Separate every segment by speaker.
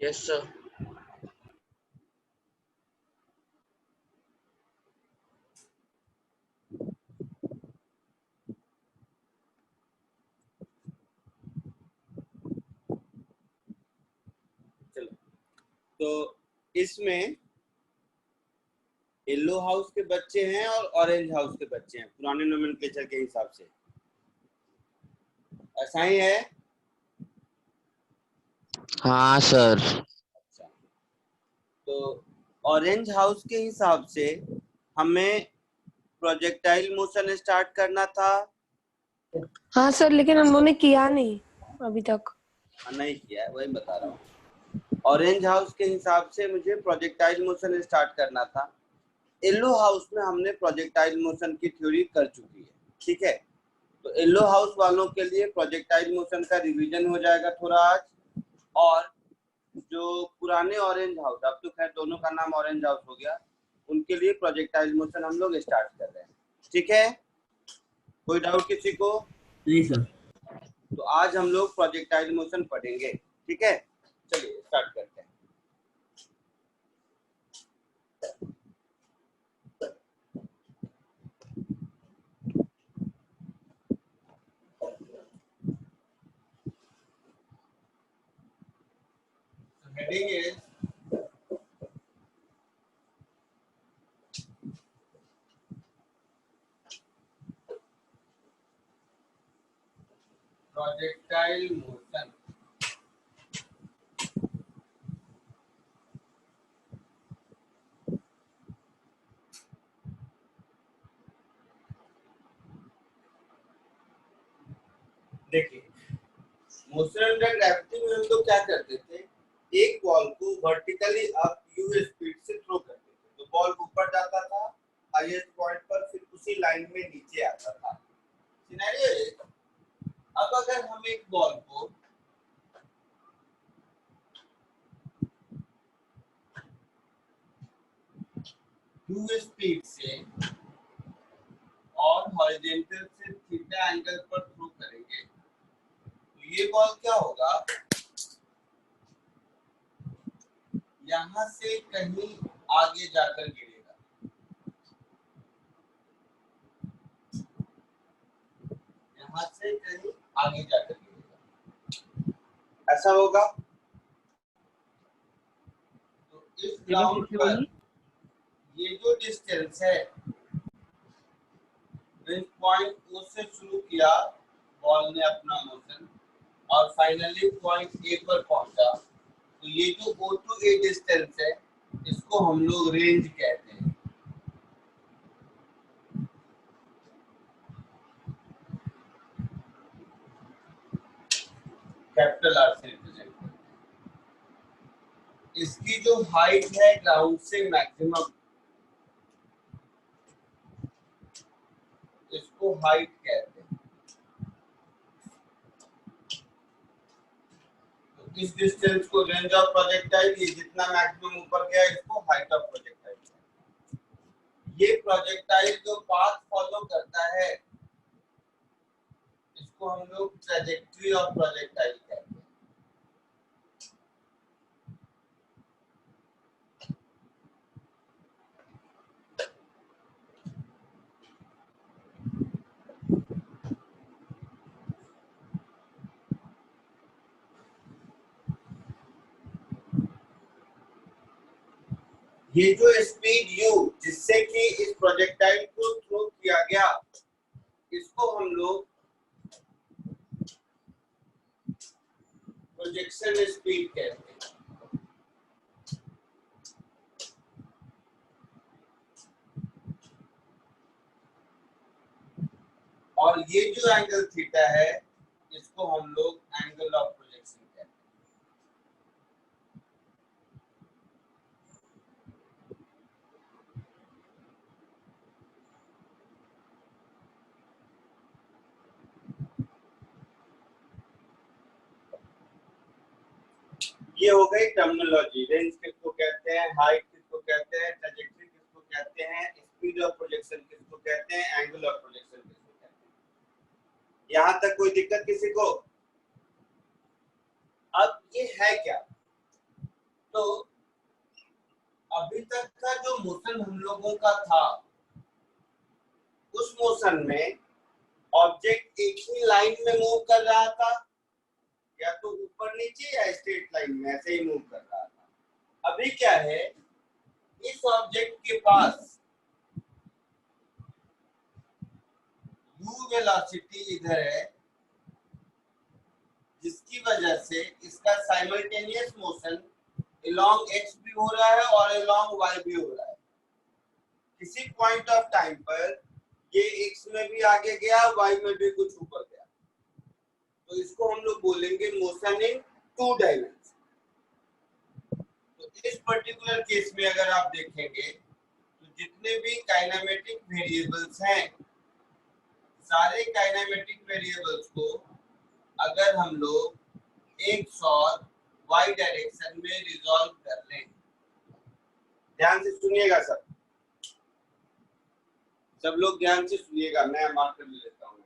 Speaker 1: Yes, sir.
Speaker 2: चलो, तो इसमें येलो हाउस के बच्चे हैं और ऑरेंज हाउस के बच्चे हैं पुराने नोमेनक्लेचर के हिसाब से, ऐसा ही है।
Speaker 1: हाँ सर।
Speaker 2: अच्छा, तो ऑरेंज हाउस के हिसाब से हमें प्रोजेक्टाइल मोशन स्टार्ट करना था।
Speaker 3: हाँ सर, लेकिन उन्होंने किया नहीं अभी तक।
Speaker 2: नहीं किया है, वही बता रहा हूँ। ऑरेंज हाउस के हिसाब से मुझे प्रोजेक्टाइल मोशन स्टार्ट करना था। येलो हाउस में हमने प्रोजेक्टाइल मोशन की थ्योरी कर चुकी है, ठीक है। तो येलो हाउस वालों के लिए प्रोजेक्टाइल मोशन का रिवीजन हो जाएगा थोड़ा आज, और जो पुराने ऑरेंज हाउस, अब तो खैर दोनों का नाम ऑरेंज हाउस हो गया, उनके लिए प्रोजेक्टाइल मोशन हम लोग स्टार्ट कर रहे हैं, ठीक है। कोई डाउट किसी को?
Speaker 4: नहीं सर।
Speaker 2: तो आज हम लोग प्रोजेक्टाइल मोशन पढ़ेंगे, ठीक है। चलिए स्टार्ट करते हैं। Heading is projectile motion. देखिए, मोशन अंडर ग्रेविटी में हम लोग क्या करते थे, एक बॉल को वर्टिकली अप यू स्पीड से थ्रो करते थे, तो बॉल ऊपर जाता था हाईएस्ट पॉइंट पर, फिर उसी लाइन में नीचे आता था। सिनेरियो ये, अब अगर हम एक बॉल को यू स्पीड से और हॉरिजॉन्टल से थीटा एंगल पर थ्रो करेंगे, तो ये बॉल क्या होगा, यहाँ से कहीं आगे जाकर गिरेगा, यहाँ से कहीं आगे जाकर गिरेगा, ऐसा होगा। तो इस ग्राउंड पर ये जो डिस्टेंस है, पॉइंट ओ से शुरू किया बॉल ने अपना मोशन और फाइनली पॉइंट ए पर पहुंचा, तो ये जो ओ टू ए डिस्टेंस है, इसको हम लोग रेंज कहते हैं। कैपिटल आर से रिप्रेजेंट करते हैं। इसकी जो हाइट है ग्राउंड से मैक्सिमम, इसको हाइट कहते हैं। तो इस डिस्टेंस को रेंज ऑफ प्रोजेक्टाइल, ये जितना मैक्सिमम ऊपर गया इसको हाइट ऑफ प्रोजेक्टाइल। ये प्रोजेक्टाइल जो पाथ फॉलो करता है, इसको हम लोग ट्रैजेक्टरी ऑफ प्रोजेक्टाइल कहते हैं। ये जो स्पीड u जिससे कि इस प्रोजेक्टाइल को थ्रो किया गया, इसको हम लोग प्रोजेक्शन स्पीड कहते हैं। और ये जो एंगल थीटा है, इसको हम लोग एंगल ऑफ प्रोजेक्शन कहते हैं। ये हो गई टर्मिनोलॉजी। रेंज किसको कहते हैं, हाइट किसको कहते हैं, ट्रैजेक्टरी किसको कहते हैं, स्पीड ऑफ प्रोजेक्शन किसको कहते हैं, एंगल ऑफ प्रोजेक्शन किसको कहते हैं। यहाँ तक कोई दिक्कत किसी को? अब ये है क्या, तो अभी तक का जो मोशन हम लोगों का था, उस मोशन में ऑब्जेक्ट एक ही लाइन में मूव कर रहा था, या तो ऊपर नीचे या स्ट्रेट लाइन में ऐसे ही मूव कर रहा था। अभी क्या है, इस ऑब्जेक्ट के पास u वेलोसिटी इधर है, जिसकी वजह से इसका साइमल्टेनियस मोशन अलोंग x भी हो रहा है और अलोंग y भी हो रहा है। किसी पॉइंट ऑफ टाइम पर ये x में भी आगे गया, y में भी कुछ ऊपर गया, तो इसको हम लोग बोलेंगे मोशन इन टू डायमेंशन। तो इस पर्टिकुलर केस में अगर आप देखेंगे तो जितने भी काइनेमेटिक वेरिएबल्स हैं, सारे काइनेमेटिक वेरिएबल्स को अगर हम लोग एक सॉल्व y डायरेक्शन में रिजॉल्व कर लें, ध्यान से सुनिएगा सब लोग ध्यान से सुनिएगा, मैं मार्क कर लेता हूँ।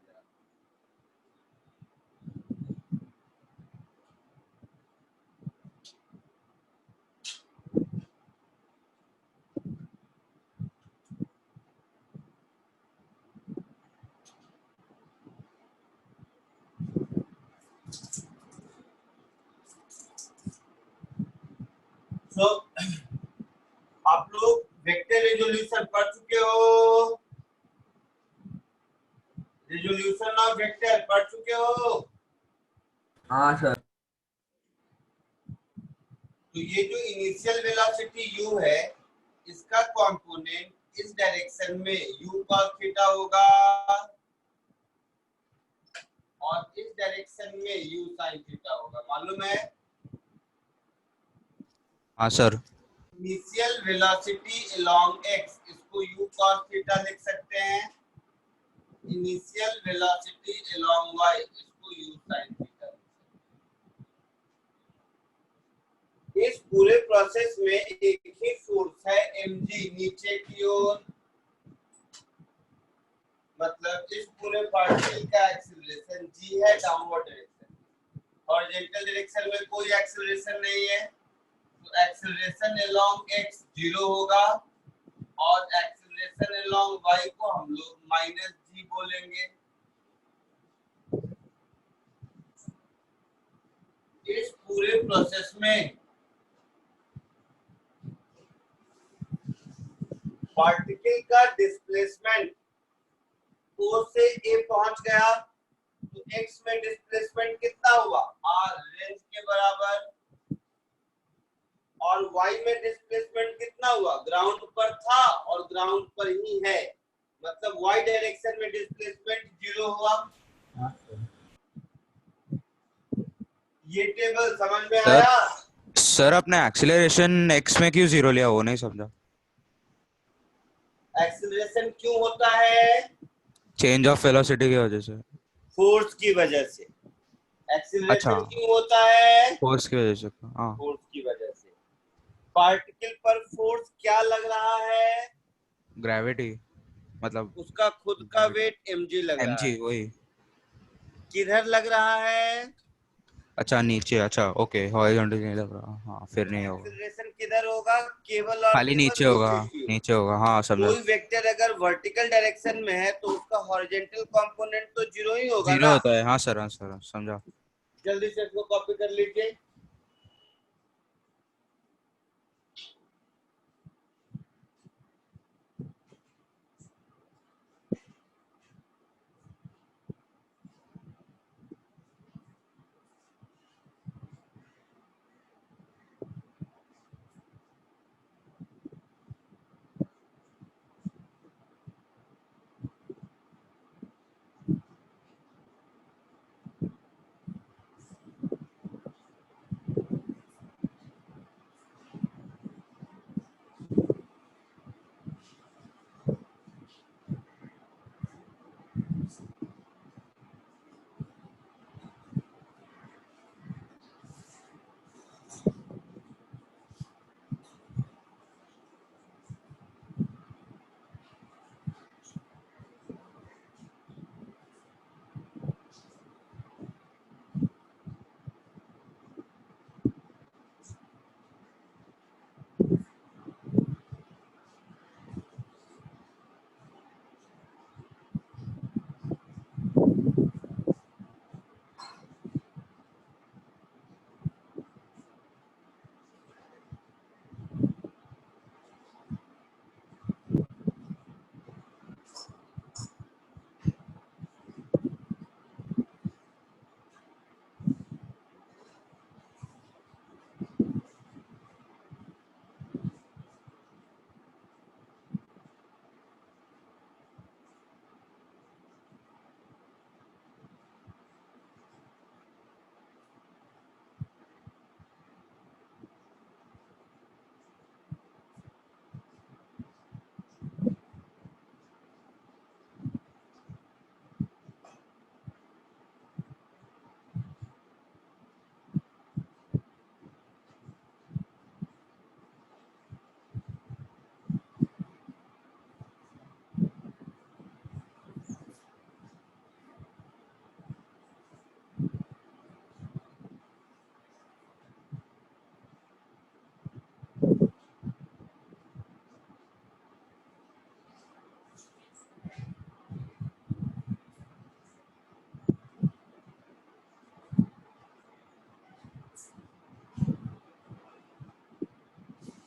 Speaker 2: तो आप लोग वेक्टर रेजोल्यूशन पढ़ चुके हो, रेजोल्यूशन ऑफ वेक्टर पढ़ चुके हो?
Speaker 1: हाँ सर।
Speaker 2: तो ये जो इनिशियल वेलोसिटी u है, इसका कंपोनेंट इस डायरेक्शन में u cos थीटा होगा और इस डायरेक्शन में u sin थीटा होगा, मालूम है?
Speaker 1: हाँ sir.
Speaker 2: Initial velocity along x, इसको u cos थीटा लिख सकते हैं। इनिशियल वेलोसिटी अलोंग y, इसको u sin थीटा। इस पूरे प्रोसेस में एक ही फोर्स है mg नीचे की ओर, मतलब इस पूरे पार्टिकल का एक्सीलरेशन g है डाउनवर्ड डायरेक्शन, हॉरिजॉन्टल डायरेक्शन में कोई एक्सीलरेशन नहीं है, तो एक्सीलरेशन अलोंग x 0 होगा और एक्सीलरेशन अलोंग y को हम लोग -g बोलेंगे। इस पूरे प्रोसेस में पार्टिकल का डिस्प्लेसमेंट O से A पहुंच गया, तो x में डिस्प्लेसमेंट कितना हुआ, r रेंज के बराबर, और y में डिस्प्लेसमेंट कितना हुआ, ग्राउंड पर था और ग्राउंड पर ही है, मतलब y डायरेक्शन में डिस्प्लेसमेंट 0 हुआ। ये टेबल समझ में आया?
Speaker 1: सर अपने एक्सीलरेशन x में क्यों 0 लिया, वो नहीं समझा।
Speaker 2: एक्सीलरेशन क्यों होता है?
Speaker 1: चेंज ऑफ वेलोसिटी की वजह से।
Speaker 2: फोर्स की वजह से।
Speaker 1: अच्छा,
Speaker 2: एक्सीलरेशन क्यों होता है?
Speaker 1: फोर्स की वजह से। हाँ,
Speaker 2: फोर्स की वजह से। पार्टिकल पर फोर्स क्या लग रहा है?
Speaker 1: ग्रेविटी, मतलब
Speaker 2: उसका खुद का वेट mg लग रहा
Speaker 1: mg,
Speaker 2: है।
Speaker 1: वही।
Speaker 2: किधर लग रहा है?
Speaker 1: अच्छा नीचे, अच्छा ओके, हॉरिजॉन्टल नहीं लग रहा, हाँ फिर नहीं होगा,
Speaker 2: एक्सीलरेशन किधर होगा? केवल और
Speaker 1: खाली नीचे
Speaker 2: केवल
Speaker 1: होगा।
Speaker 2: नीचे की ओर।
Speaker 1: नीचे होगा, हाँ समझा।
Speaker 2: कोई वेक्टर अगर वर्टिकल डायरेक्शन में है तो उसका हॉरिजॉन्टल कंपोनेंट तो 0 ही होगा
Speaker 1: 0
Speaker 2: ना।
Speaker 1: होता है, हाँ सर, हाँ सर, समझा।
Speaker 2: जल्दी से इसको कॉपी कर लीजिए।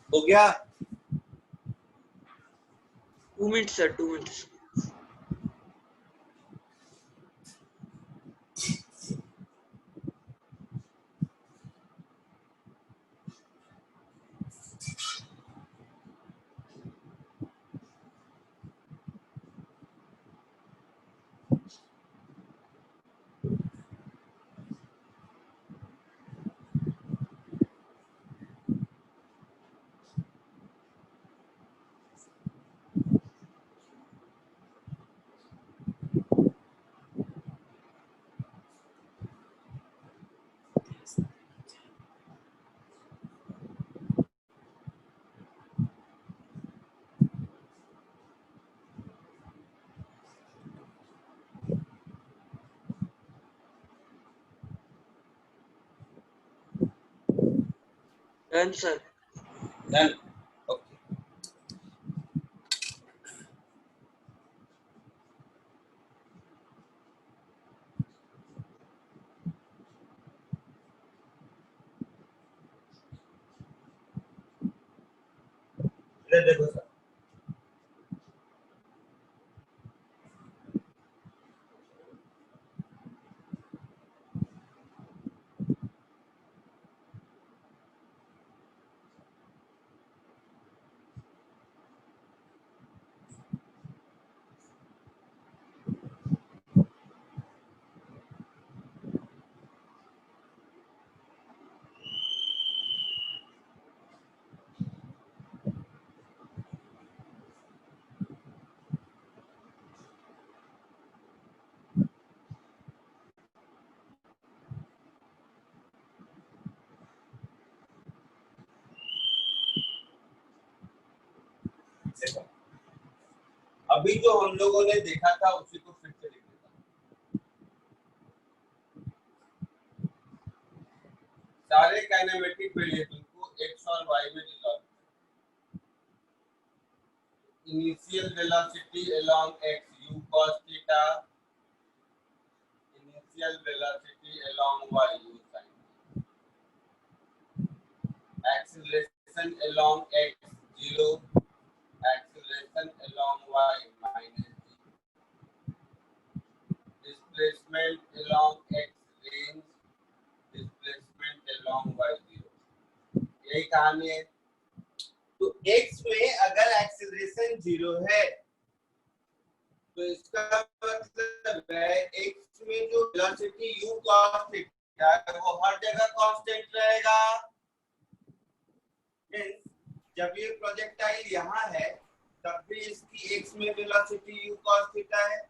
Speaker 2: हो गया?
Speaker 4: 2 minute sir, 2 minutes. Done sir.
Speaker 2: Done. Okay, इधर देखो सर। देखो, अभी जो हम लोगों ने देखा था उसी को फिर से लिख देता हूं। सारे काइनेमेटिक वेरिएबल को x और y में denote. Initial velocity along x u cos theta, initial velocity along y u sin, acceleration along x 0, acceleration along y minus g, displacement along x range, displacement along y 0। यही कहानी है। तो x में अगर acceleration 0 है तो इसका मतलब है x में जो वेलोसिटी u cos थीटा है वो हर जगह कांस्टेंट रहेगा। जब ये प्रोजेक्टाइल यहाँ है तब भी इसकी x में वेलोसिटी u cos थीटा है।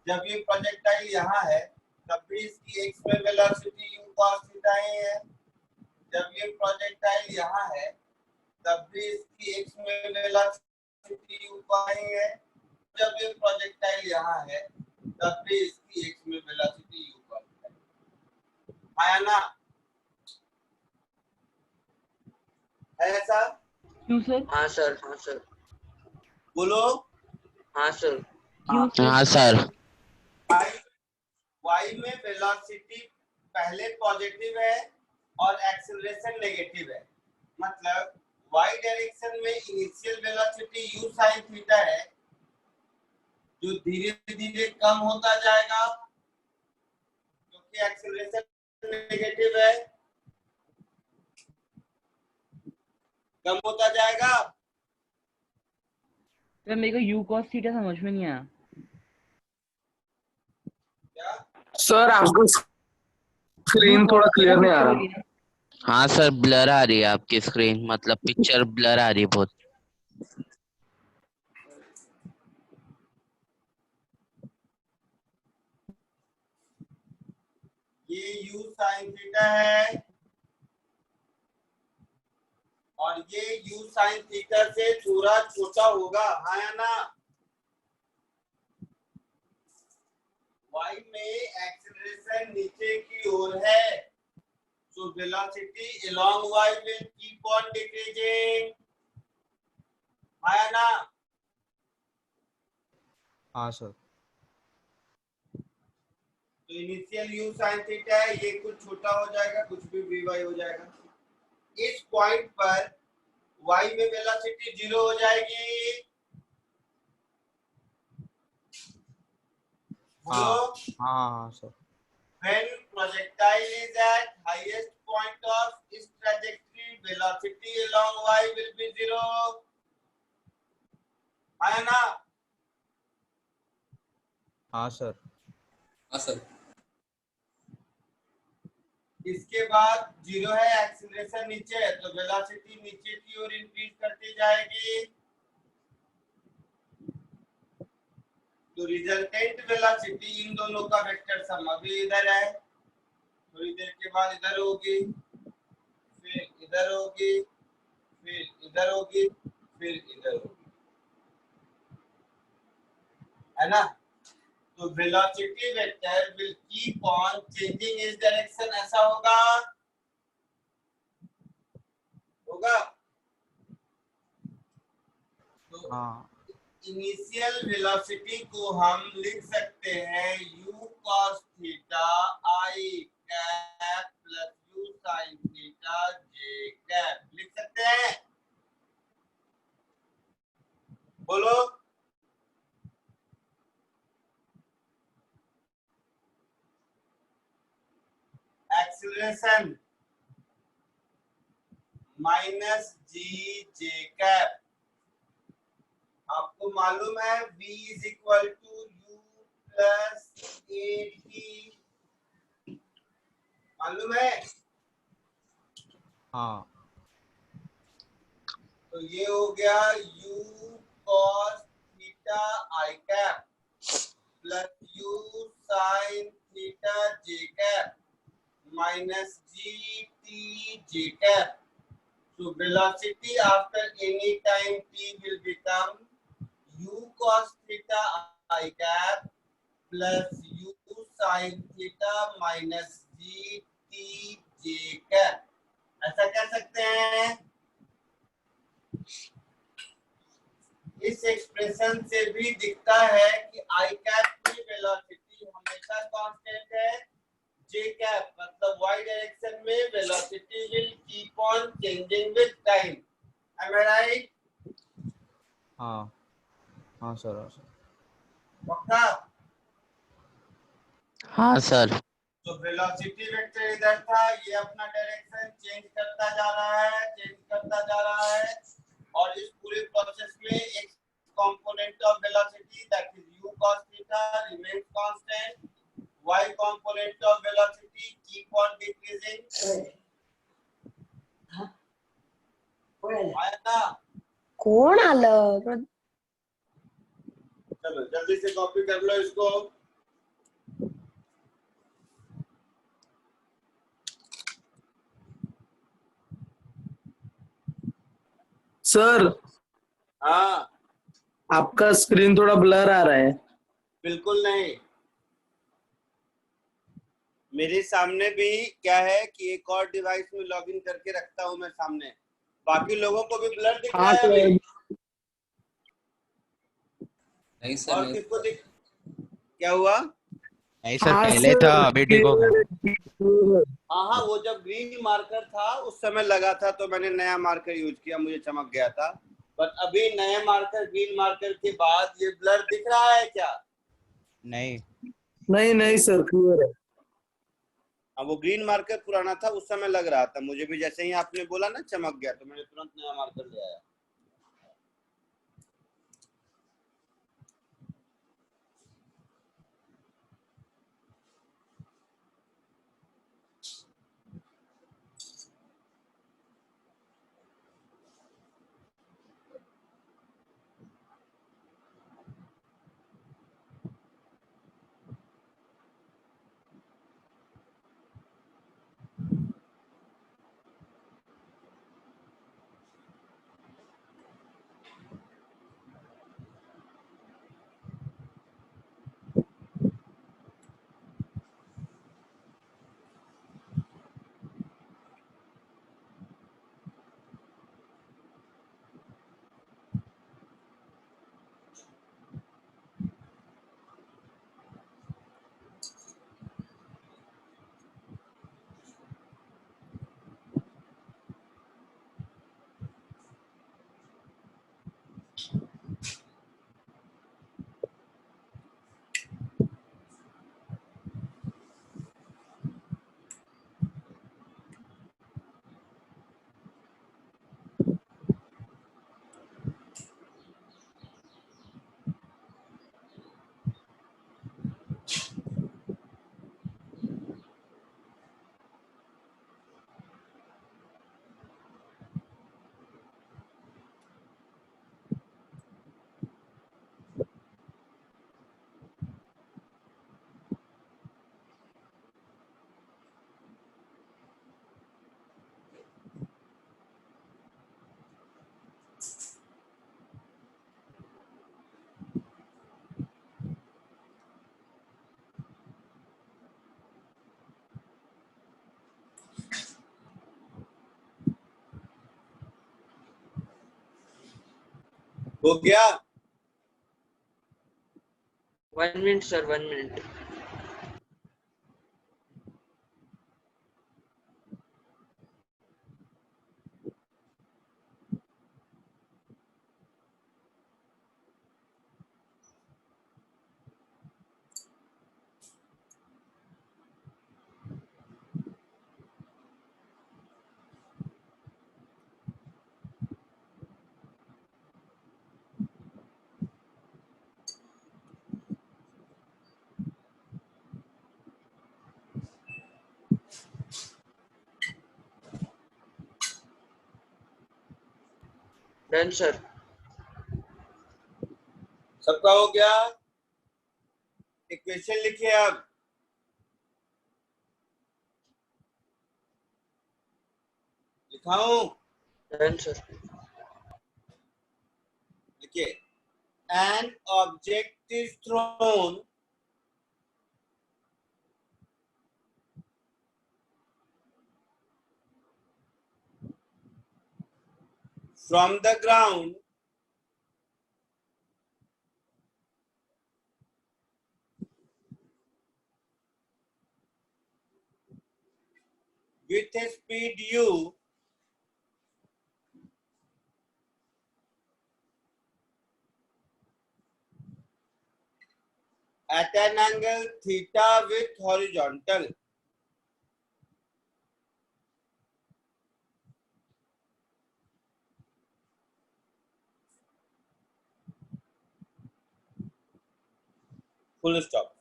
Speaker 2: जब ये प्रोजेक्टाइल यहाँ है तब भी इसकी x में वेलोसिटी u cos थीटा है। जब ये प्रोजेक्टाइल यहाँ है तब भी इसकी x में वेलोसिटी u cos है। जब ये प्रोजेक्टाइल यहाँ है तब भी इसकी x में वेलोसिटी u cos है। आया ना? है ऐसा?
Speaker 5: क्यों सर?
Speaker 4: हाँ सर, हाँ सर,
Speaker 2: बोलो।
Speaker 4: हाँ सर।
Speaker 5: क्यों सर?
Speaker 6: हाँ सर।
Speaker 2: y में वेलोसिटी पहले पॉजिटिव है और एक्सेलरेशन नेगेटिव है। मतलब y डायरेक्शन में initial velocity u sin theta है जो धीरे-धीरे कम होता जाएगा क्योंकि एक्सेलरेशन नेगेटिव है। कम होता जाएगा।
Speaker 5: सर मेरे को u cos थीटा समझ में नहीं आया।
Speaker 2: क्या?
Speaker 7: सर आपको स्क्रीन थोड़ा क्लियर नहीं आ रहा।
Speaker 6: हाँ सर, ब्लर आ रही है आपकी स्क्रीन, मतलब पिक्चर ब्लर आ रही है बहुत।
Speaker 2: ये u sin थीटा है और ये u sin थीटा से थोड़ा छोटा होगा। हाँ या ना? y में एक्सेलरेशन नीचे की ओर है, so velocity along y will keep on decreasing। हाँ या ना?
Speaker 1: हाँ सर।
Speaker 2: तो इनिशियल u sin थीटा है, ये कुछ छोटा हो जाएगा, कुछ भी vy हो जाएगा। इस पॉइंट पर y में वेलोसिटी 0 हो जाएगी। बोलो।
Speaker 1: हाँ sir.
Speaker 2: When projectile is at highest point of its trajectory, velocity along y will be 0. है ना?
Speaker 1: हाँ सर।
Speaker 2: इसके बाद 0 है, एक्सीलरेशन नीचे है, तो वेलोसिटी नीचे की ओर इंक्रीज करती जाएगी। तो रिजल्टेंट वेलोसिटी इन दोनों का वेक्टर सम अभी इधर है, थोड़ी देर के बाद इधर होगी, फिर इधर होगी, फिर इधर होगी, फिर इधर होगी, है ना? तो velocity vector will keep on changing इस डायरेक्शन, ऐसा होगा। तो
Speaker 1: हाँ
Speaker 2: इनिशियल वेलोसिटी को हम लिख सकते हैं u cos theta i cap plus u sin theta j cap, लिख सकते हैं? बोलो। Acceleration minus g j cap, आपको मालूम है v is equal to u प्लस ए टी, मालूम है?
Speaker 1: हाँ।
Speaker 2: तो ये हो गया u cos theta i cap plus u sin theta j cap minus gt j cap. So velocity after any time t will become u cos theta I cap plus u sin theta minus gt j cap. ऐसा कह सकते हैं। इस expression से भी दिखता है कि I cap की वेलोसिटी हमेशा कांस्टेंट है, j cap मतलब y डायरेक्शन में velocity will keep on changing with time. Am I right?
Speaker 1: हाँ हाँ सर। हाँ सर।
Speaker 2: पक्का?
Speaker 6: हाँ सर।
Speaker 2: तो वेलोसिटी वेक्टर इधर था, ये अपना डायरेक्शन चेंज करता जा रहा है, चेंज करता जा रहा है, और इस पूरे प्रोसेस में एक component of velocity that is u cos theta remains constant, y component of velocity keep on decreasing. आया?
Speaker 3: कोण आलं?
Speaker 2: चलो जल्दी से कॉपी कर लो इसको।
Speaker 7: सर
Speaker 2: हाँ
Speaker 7: आपका स्क्रीन थोड़ा ब्लर आ रहा है।
Speaker 2: बिल्कुल नहीं, मेरे सामने भी क्या है कि एक और डिवाइस में लॉगिन करके रखता हूं मैं सामने, बाकी लोगों को भी ब्लर दिख रहा है अभी?
Speaker 8: नहीं सर,
Speaker 2: और
Speaker 8: नहीं।
Speaker 2: किसको दिख, क्या हुआ?
Speaker 1: नहीं सर, पहले था, अभी ठीक हो गया।
Speaker 2: हाँ वो जब ग्रीन मार्कर था उस समय लगा था तो मैंने नया मार्कर यूज किया, मुझे चमक गया था, बट अभी नए मार्कर ग्रीन मार्कर के बाद ये ब्लर दिख रहा है क्या?
Speaker 1: नहीं
Speaker 7: नहीं सर, क्लियर है।
Speaker 2: अब वो ग्रीन मार्कर पुराना था, उस समय लग रहा था मुझे भी, जैसे ही आपने बोला ना चमक गया तो मैंने तुरंत नया मार्कर ले आया। हो गया?
Speaker 4: 1 minute, sir. 1 minute. Done, sir.
Speaker 2: सबका हो गया? इक्वेशन लिखिए अब। लिखाऊं?
Speaker 4: Done, sir.
Speaker 2: लिखिए, an object is thrown from the ground with a speed u at an angle theta with horizontal. Full stop.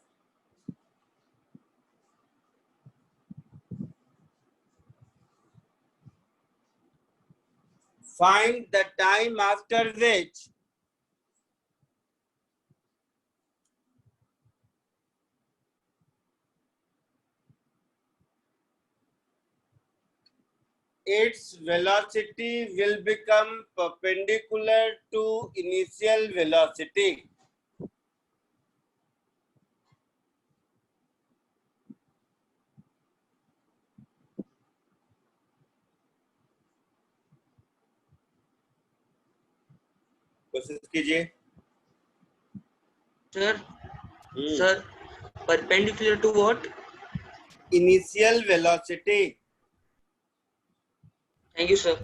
Speaker 2: Find the time after which its velocity will become perpendicular to initial velocity. कोशिश कीजिए।
Speaker 4: Sir. Sir. Perpendicular to what?
Speaker 2: Initial velocity.
Speaker 4: Thank you, sir.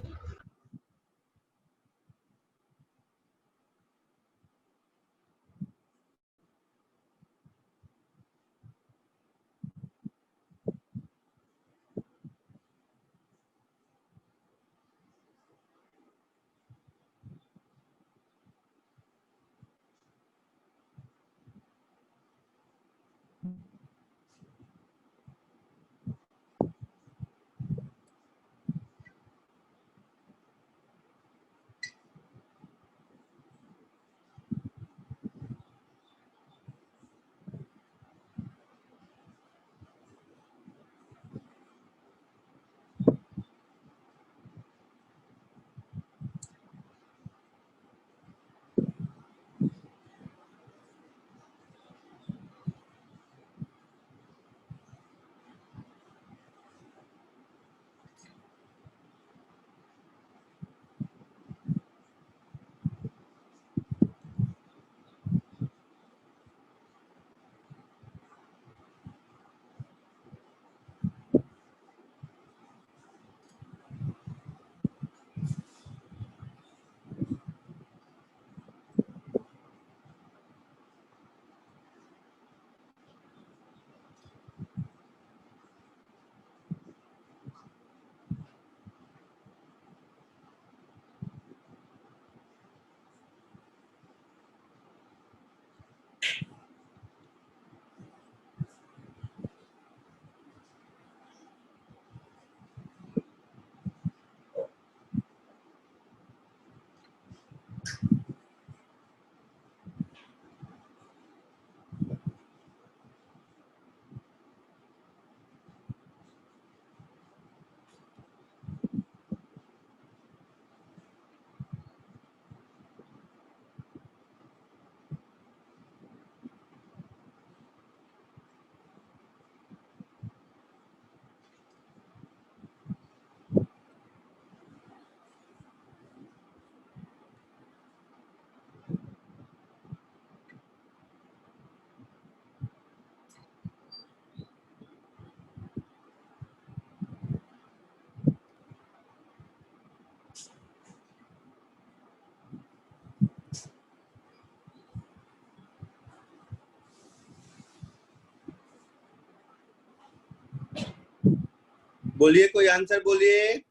Speaker 2: बोलिए, कोई answer बोलिए।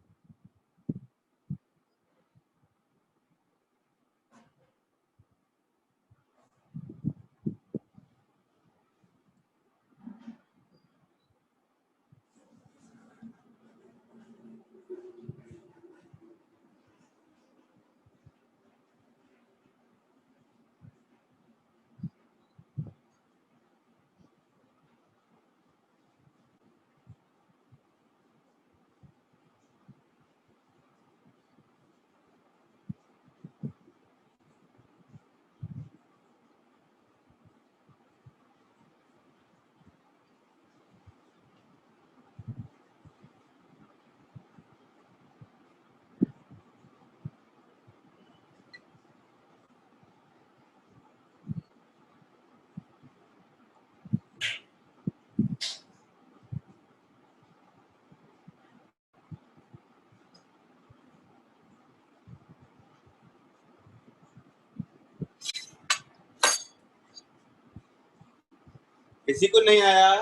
Speaker 2: किसी को नहीं आया?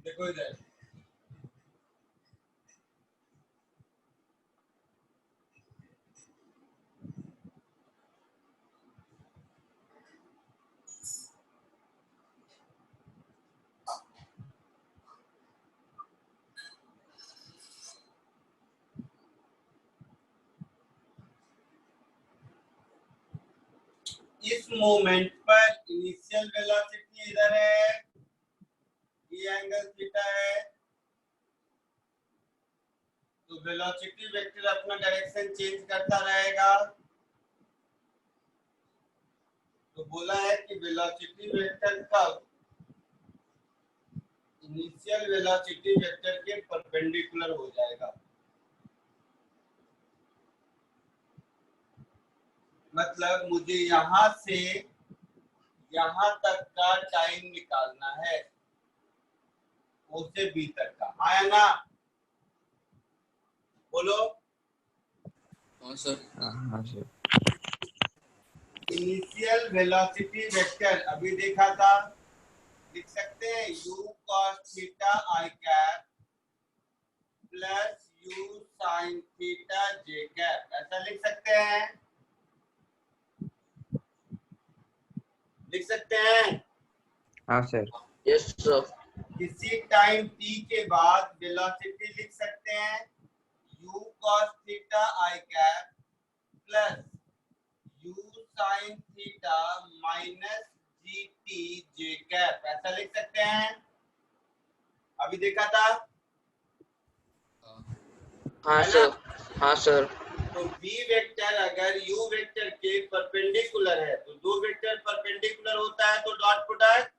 Speaker 2: देखो इधर, इस मोमेंट पर इनिशियल वेलोसिटी इधर है, ये एंगल थीटा है, तो वेलोसिटी वेक्टर अपना डायरेक्शन चेंज करता रहेगा। तो बोला है कि वेलोसिटी वेक्टर कब इनिशियल वेलोसिटी वेक्टर के परपेंडिकुलर हो जाएगा। मतलब मुझे यहां से यहां तक का टाइम निकालना है, ओ से बी तक का। आया ना? बोलो।
Speaker 1: हाँ सर।
Speaker 2: इनिशियल वेलोसिटी वेक्टर अभी देखा था, लिख सकते हैं u cos theta i cap plus u sin theta j cap, ऐसा लिख सकते हैं? लिख सकते हैं?
Speaker 1: हाँ सर।
Speaker 4: Yes, sir.
Speaker 2: किसी टाइम t के बाद वेलोसिटी लिख सकते हैं u cos theta i cap plus u sin theta minus gt j cap, ऐसा लिख सकते हैं? अभी देखा था?
Speaker 4: हाँ
Speaker 2: है ना?
Speaker 4: सर, हाँ सर,
Speaker 2: तो v वेक्टर अगर u वेक्टर के परपेंडिकुलर है तो दो वेक्टर परपेंडिकुलर होता है तो डॉट प्रोडक्ट,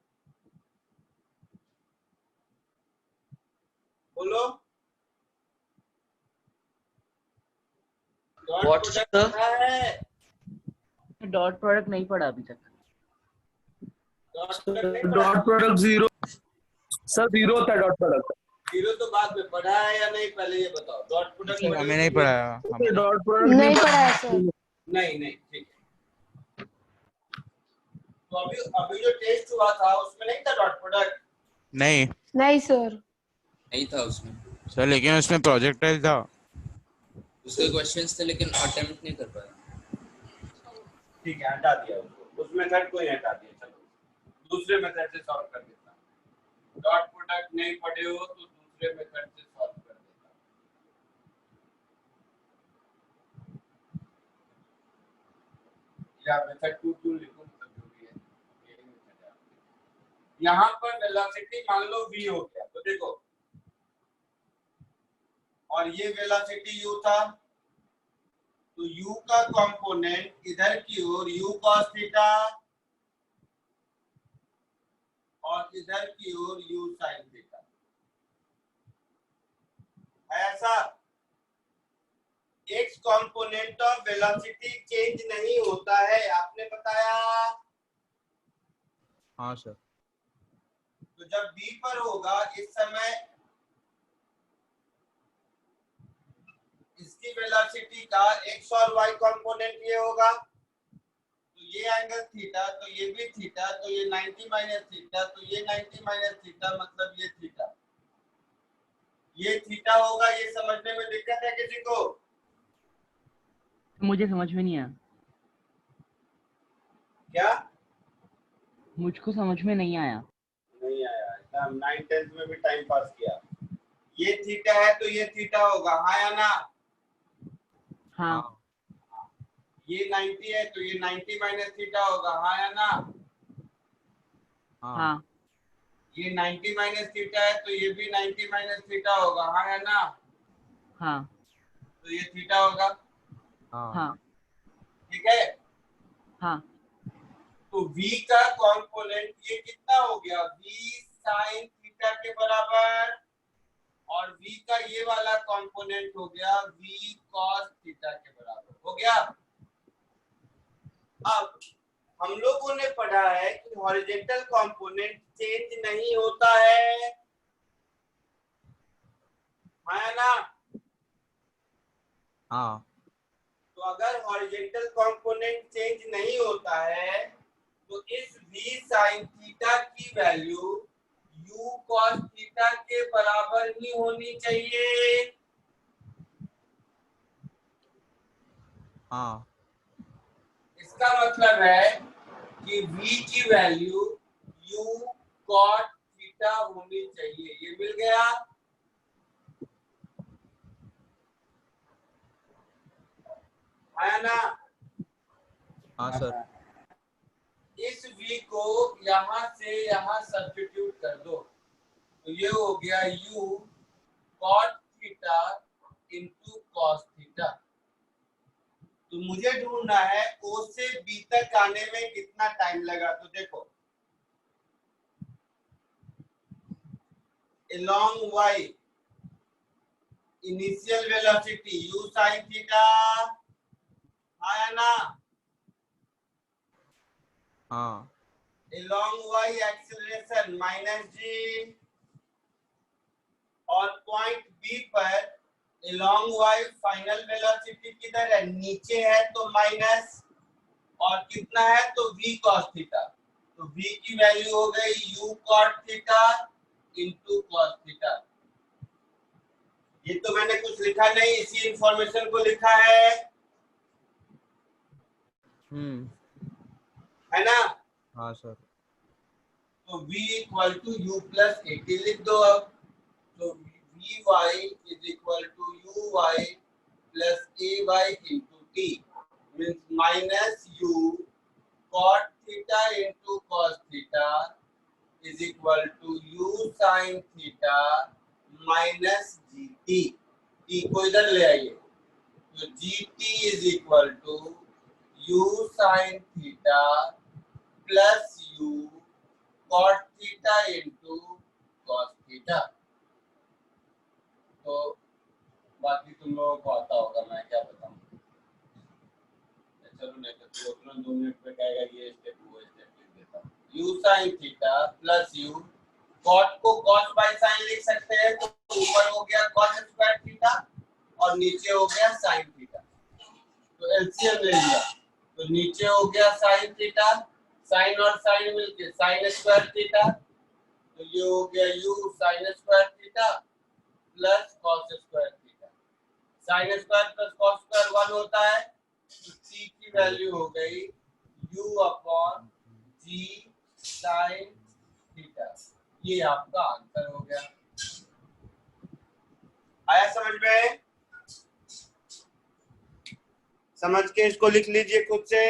Speaker 2: बोलो, डॉट
Speaker 4: What,
Speaker 2: प्रोडक्ट
Speaker 4: sir?
Speaker 2: पता है?
Speaker 5: डॉट प्रोडक्ट नहीं पढ़ा अभी तक।
Speaker 2: डॉट प्रोडक्ट नहीं पढ़ा?
Speaker 7: Dot product zero sir, zero होता है डॉट प्रोडक्ट।
Speaker 2: जीरो तो बाद में पढ़ा है या नहीं, पहले ये बताओ। डॉट प्रोडक्ट
Speaker 1: सर हमें नहीं पढ़ाया।
Speaker 7: डॉट प्रोडक्ट
Speaker 3: नहीं पढ़ा है सर।
Speaker 2: नहीं नहीं, ठीक है। तो अभी अभी जो टेस्ट हुआ था उसमें नहीं था डॉट प्रोडक्ट?
Speaker 1: नहीं
Speaker 3: नहीं सर।
Speaker 8: नहीं था उसमें
Speaker 1: सर, लेकिन उसमें प्रोजेक्टाइल था।
Speaker 8: उसके क्वेश्चंस थे लेकिन अटेम्प्ट नहीं कर पाया।
Speaker 2: ठीक है, हटा दिया उसको, उस मेथड को ही हटा दिया। चलो दूसरे मेथड से सॉल्व कर देता हूं। डॉट प्रोडक्ट नहीं पढ़े हो तो दूसरे मेथड से सॉल्व कर देता हूं। या मेथड 2 क्यों लिखूं, मतलब जो भी है यही मेथड है। यहां पर वेलोसिटी मान लो v हो गया, तो देखो, और ये वेलोसिटी u था, तो u का कंपोनेंट इधर की ओर u cos थीटा और इधर की ओर u sin थीटा, ऐसा। x component of velocity change नहीं होता है, आपने बताया।
Speaker 1: हाँ सर।
Speaker 2: तो जब b पर होगा इस समय इसकी वेलोसिटी का x और y कंपोनेंट ये होगा, तो ये एंगल थीटा, तो ये भी थीटा, तो ये 90 माइनस थीटा, तो ये 90 माइनस थीटा, मतलब ये थीटा। ये थीटा होगा। ये समझने में दिक्कत है किसी को?
Speaker 5: मुझे समझ में नहीं आया।
Speaker 2: क्या
Speaker 5: मुझको समझ में नहीं आया।
Speaker 2: नहीं आया? हम 9th-10th में भी टाइम पास किया। ये थीटा है तो ये थीटा होगा, हाँ या ना?
Speaker 5: हाँ
Speaker 2: ये 90 है तो ये 90 माइनस थीटा होगा, हाँ या ना?
Speaker 5: हाँ
Speaker 2: ये 90 माइनस थीटा है तो ये भी 90 माइनस थीटा होगा, हाँ या ना?
Speaker 5: हाँ
Speaker 2: तो ये थीटा होगा,
Speaker 5: हाँ
Speaker 2: ठीक है?
Speaker 5: हाँ
Speaker 2: तो v का कॉम्पोनेंट ये कितना हो गया? v sin थीटा के बराबर, और v का ये वाला कॉम्पोनेंट हो गया v cos थीटा के बराबर, हो गया? अब हम लोगों ने पढ़ा है कि हॉरिजॉन्टल कंपोनेंट चेंज नहीं होता है, है ना?
Speaker 1: हाँ
Speaker 2: तो अगर हॉरिजॉन्टल कंपोनेंट चेंज नहीं होता है तो इस v sin थीटा की वैल्यू u cos थीटा के बराबर ही होनी चाहिए।
Speaker 1: हाँ
Speaker 2: इसका मतलब है कि v की वैल्यू u cos थीटा होनी चाहिए। ये मिल गया? है ना?
Speaker 1: हाँ सर।
Speaker 2: इस v को यहां से यहां सब्स्टिट्यूट कर दो, तो ये हो गया u cot theta into cos theta. तो मुझे ढूंढना है o से b तक आने में कितना टाइम लगा। तो देखो, along y initial velocity u sin theta, आया ना?
Speaker 1: हाँ
Speaker 2: along y acceleration minus g, और पॉइंट बी पर along y फाइनल वेलोसिटी किधर है? नीचे है, तो माइनस, और कितना है? तो v cos थीटा। तो v की वैल्यू हो गई u cot theta into cos theta. ये तो मैंने कुछ लिखा नहीं, इसी इंफॉर्मेशन को लिखा है ना?
Speaker 1: हाँ सर।
Speaker 2: तो v equal to u plus 80 लिख दो अब। तो vy is equal to uy plus ay into t, means minus u cot theta into cos theta is equal to u sin theta minus gt। t को इधर ले आइए, तो gt is equal to u sin theta plus u cot theta into cos theta. तो बाकी तुम लोगों को आता होगा, मैं क्या बताऊं। चलो नहीं तो तू अपना 2 मिनट पे कहेगा ये स्टेप वो स्टेप लिख देता हूं। u sin theta plus u cot को cos बाय sin लिख सकते हैं, तो ऊपर हो गया cos स्क्वायर थीटा और नीचे हो गया sin थीटा। तो एलसीएम ले लिया, तो नीचे हो गया sin थीटा, sin और sin मिलके sin स्क्वायर थीटा, तो ये हो गया u sin square theta plus cos square theta. sin square plus cos square 1 होता है, तो t की वैल्यू हो गई u upon g sin theta. ये आपका आंसर हो गया। आया समझ में? समझ के इसको लिख लीजिए खुद से।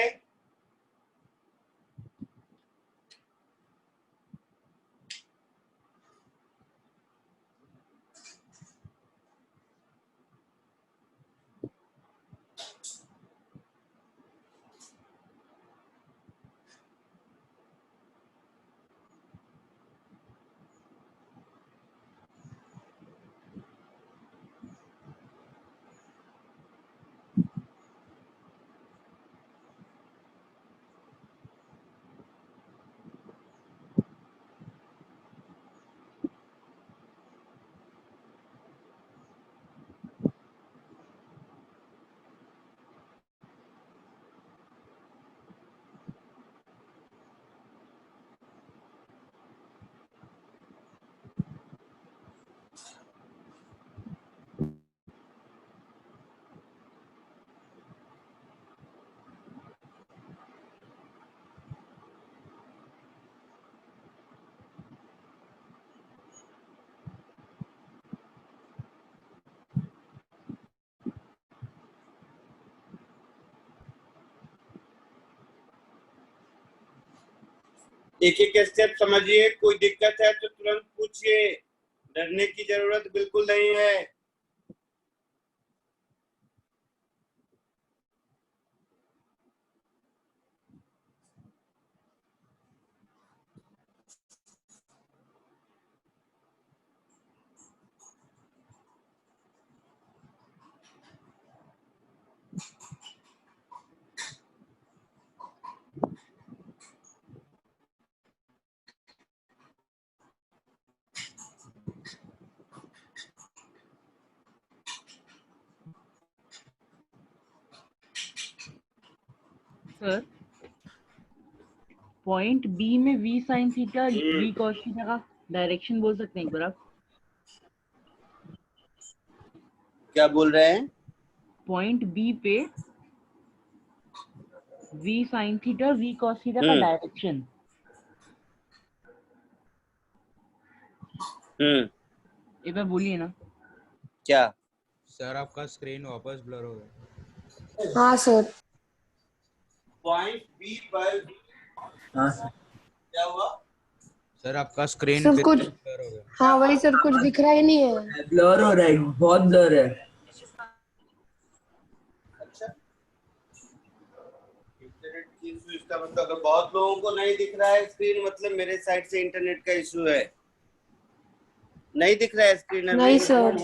Speaker 2: एक एक स्टेप समझिए, कोई दिक्कत है तो तुरंत पूछिए, डरने की जरूरत बिल्कुल नहीं है।
Speaker 5: सर पॉइंट बी में v sin theta v cos theta का डायरेक्शन बोल सकते हैं एक बार आप?
Speaker 2: क्या बोल रहे हैं?
Speaker 5: पॉइंट बी पे v sin theta v cos theta का डायरेक्शन। एक बार बोलिए ना।
Speaker 2: क्या?
Speaker 1: सर आपका स्क्रीन वापस ब्लर हो गया।
Speaker 3: हाँ सर।
Speaker 2: पॉइंट बी पर
Speaker 8: हाँ सर।
Speaker 2: क्या हुआ?
Speaker 1: सर आपका स्क्रीन
Speaker 3: सर
Speaker 1: फिर
Speaker 3: कुछ,
Speaker 1: से ब्लर हो गया।
Speaker 3: हाँ वही सर, कुछ दिख रहा ही नहीं है।
Speaker 8: ब्लर हो रहा है, बहुत ब्लर है।
Speaker 2: अच्छा, इंटरनेट की इशू, इसका मतलब अगर बहुत लोगों को नहीं दिख रहा है स्क्रीन, मतलब मेरे साइड से इंटरनेट का इशू है। नहीं दिख रहा है स्क्रीन अभी?
Speaker 3: नहीं सर।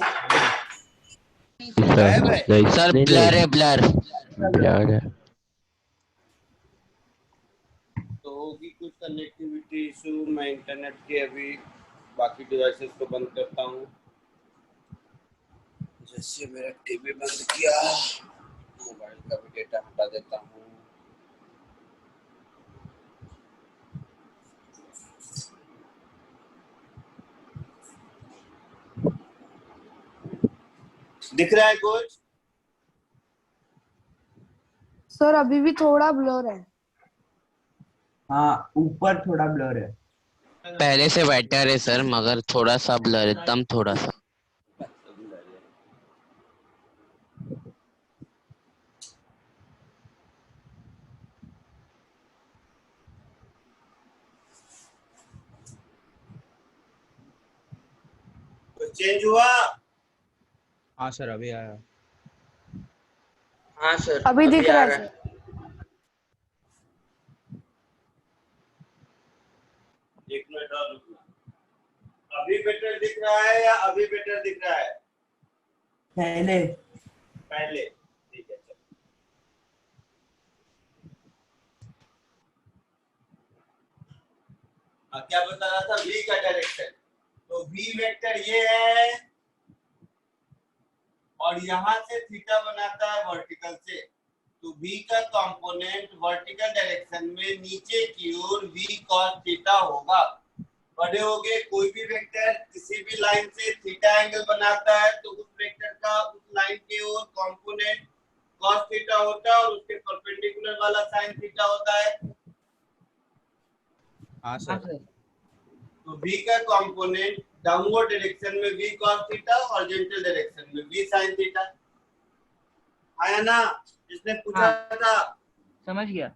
Speaker 2: गायब है?
Speaker 6: सर ब्लर है, ब्लर ब्लर है।
Speaker 2: तो होगी कुछ कनेक्टिविटी इशू। मैं इंटरनेट के अभी बाकी डिवाइसेस को बंद करता हूँ। जैसे मेरा टीवी बंद किया, मोबाइल का भी डेटा हटा देता हूँ। दिख रहा है कुछ?
Speaker 3: सर अभी भी थोड़ा ब्लर है।
Speaker 8: हाँ, ऊपर थोड़ा ब्लर है।
Speaker 6: पहले से बेटर है सर, मगर थोड़ा सा ब्लर, एकदम थोड़ा सा।
Speaker 2: कुछ चेंज हुआ?
Speaker 1: हाँ सर अभी आया।
Speaker 4: हाँ सर
Speaker 3: अभी दिख रहा
Speaker 4: आ
Speaker 3: है
Speaker 4: रहा
Speaker 3: सर।
Speaker 4: है।
Speaker 2: एक मिनट और रुकना। अभी बेटर दिख रहा है या अभी बेटर दिख रहा है?
Speaker 8: पहले
Speaker 2: पहले। ठीक है, चलो। क्या बता रहा था? v का डायरेक्शन। तो v वेक्टर ये है और यहाँ से थीटा बनाता है वर्टिकल से। तो v का कंपोनेंट वर्टिकल डायरेक्शन में नीचे की ओर v cos थीटा होगा। बड़े हो गए, कोई भी वेक्टर किसी भी लाइन से थीटा एंगल बनाता है तो उस वेक्टर का उस लाइन की ओर कंपोनेंट cos थीटा होता है और उसके परपेंडिकुलर वाला sin थीटा होता है।
Speaker 1: हाँ
Speaker 5: हाँ
Speaker 1: सर।
Speaker 5: सर।
Speaker 2: तो v का कंपोनेंट डाउनवर्ड डायरेक्शन में v cos theta, horizontal direction में v sin थीटा। आया ना? जिसने पूछा
Speaker 5: हाँ।
Speaker 2: था।
Speaker 5: समझ गया।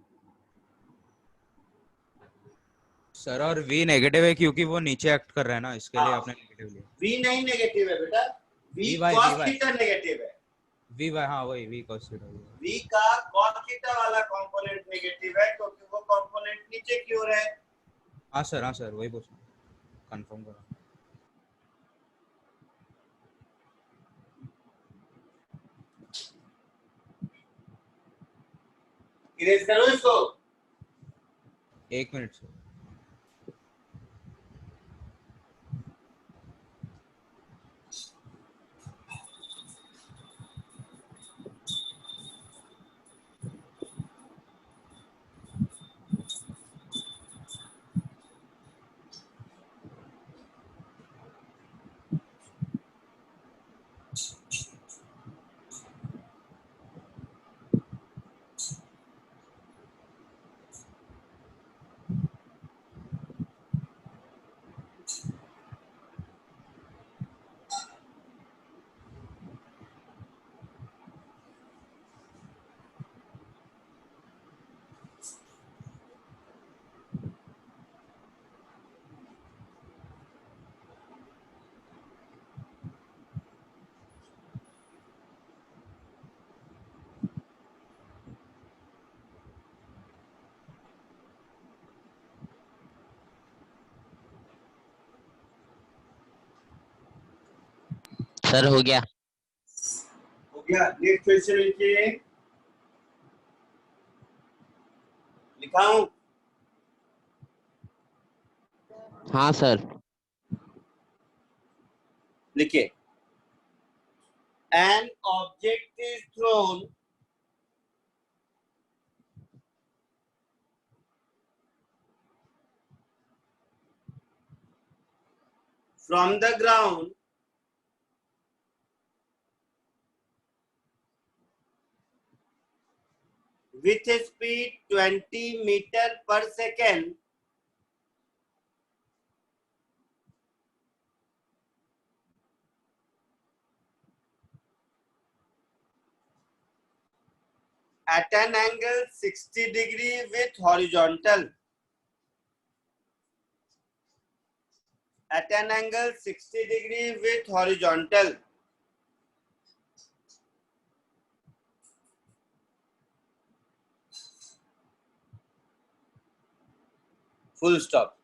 Speaker 1: सर और v नेगेटिव है क्योंकि वो नीचे एक्ट कर रहा है ना, इसके लिए आपने नेगेटिव लिया।
Speaker 2: v नहीं नेगेटिव है बेटा, v
Speaker 1: Vy,
Speaker 2: cos
Speaker 1: Vy।
Speaker 2: Theta negative है।
Speaker 1: vy हाँ वही v cos थीटा।
Speaker 2: v का cos थीटा वाला कंपोनेंट नेगेटिव है क्योंकि वो कंपोनेंट नीचे की ओर है।
Speaker 1: हाँ सर वही पूछ कंफर्म करो।
Speaker 2: इरेज करो इसको।
Speaker 1: एक मिनट सर।
Speaker 6: सर हो गया।
Speaker 2: हो गया। नेक्स्ट क्वेश्चन लिखिए। लिखा हूं?
Speaker 6: हाँ सर।
Speaker 2: लिखिए। An object is thrown from the ground with a speed 20 meter per second at an angle 60 degree with horizontal. At an angle 60 degree with horizontal. Full stop.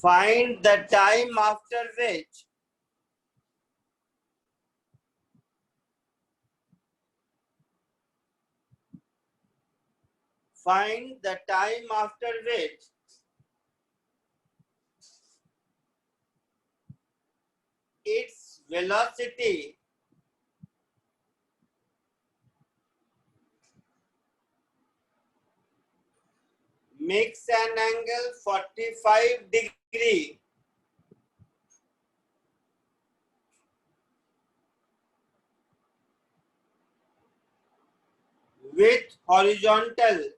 Speaker 2: Find the time after which its velocity makes an angle 45 degree with horizontal.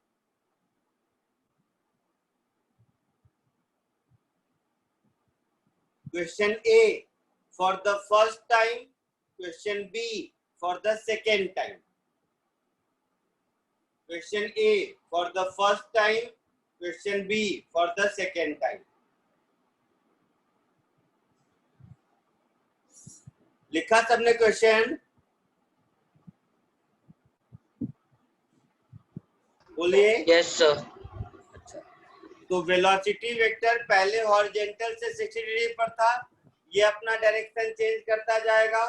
Speaker 2: Question A for the first time, question B for the second time. Question A for the first time, question B for the second time. लिखा सबने question? बोलिए।
Speaker 4: Yes, sir.
Speaker 2: तो velocity vector पहले horizontal से 60 degree पर था, ये अपना डायरेक्शन चेंज करता जाएगा।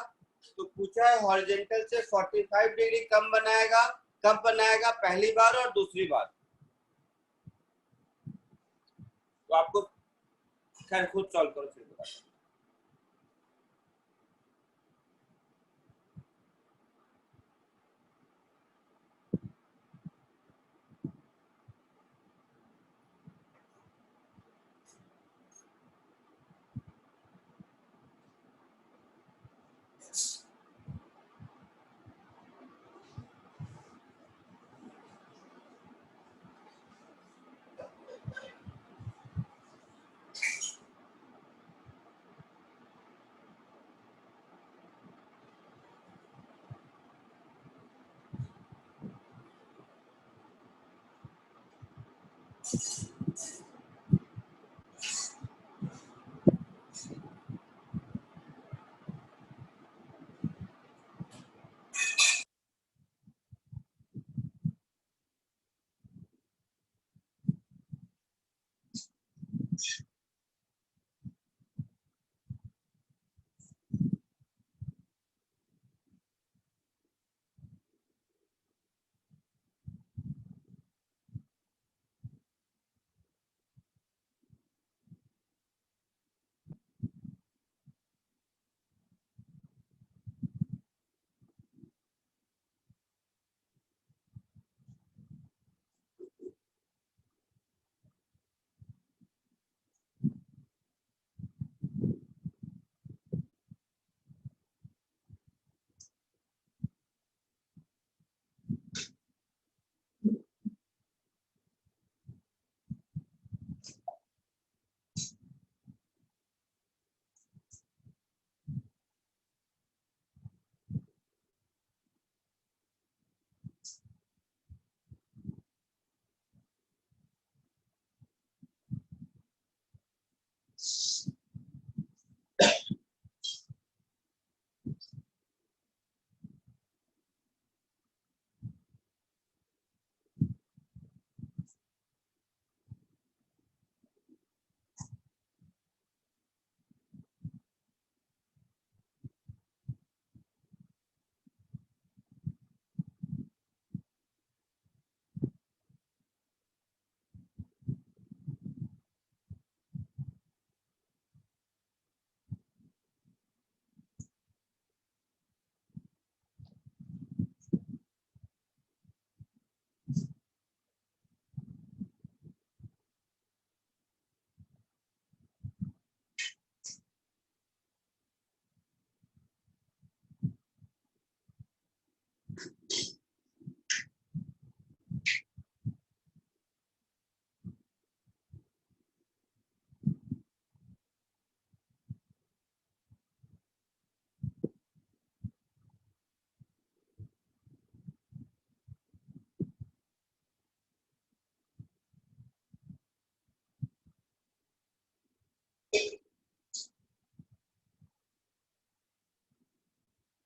Speaker 2: तो पूछा है हॉरिजॉन्टल से 45 डिग्री कब बनाएगा, पहली बार और दूसरी बार। तो आपको खैर खुद सॉल्व करो फिर बता।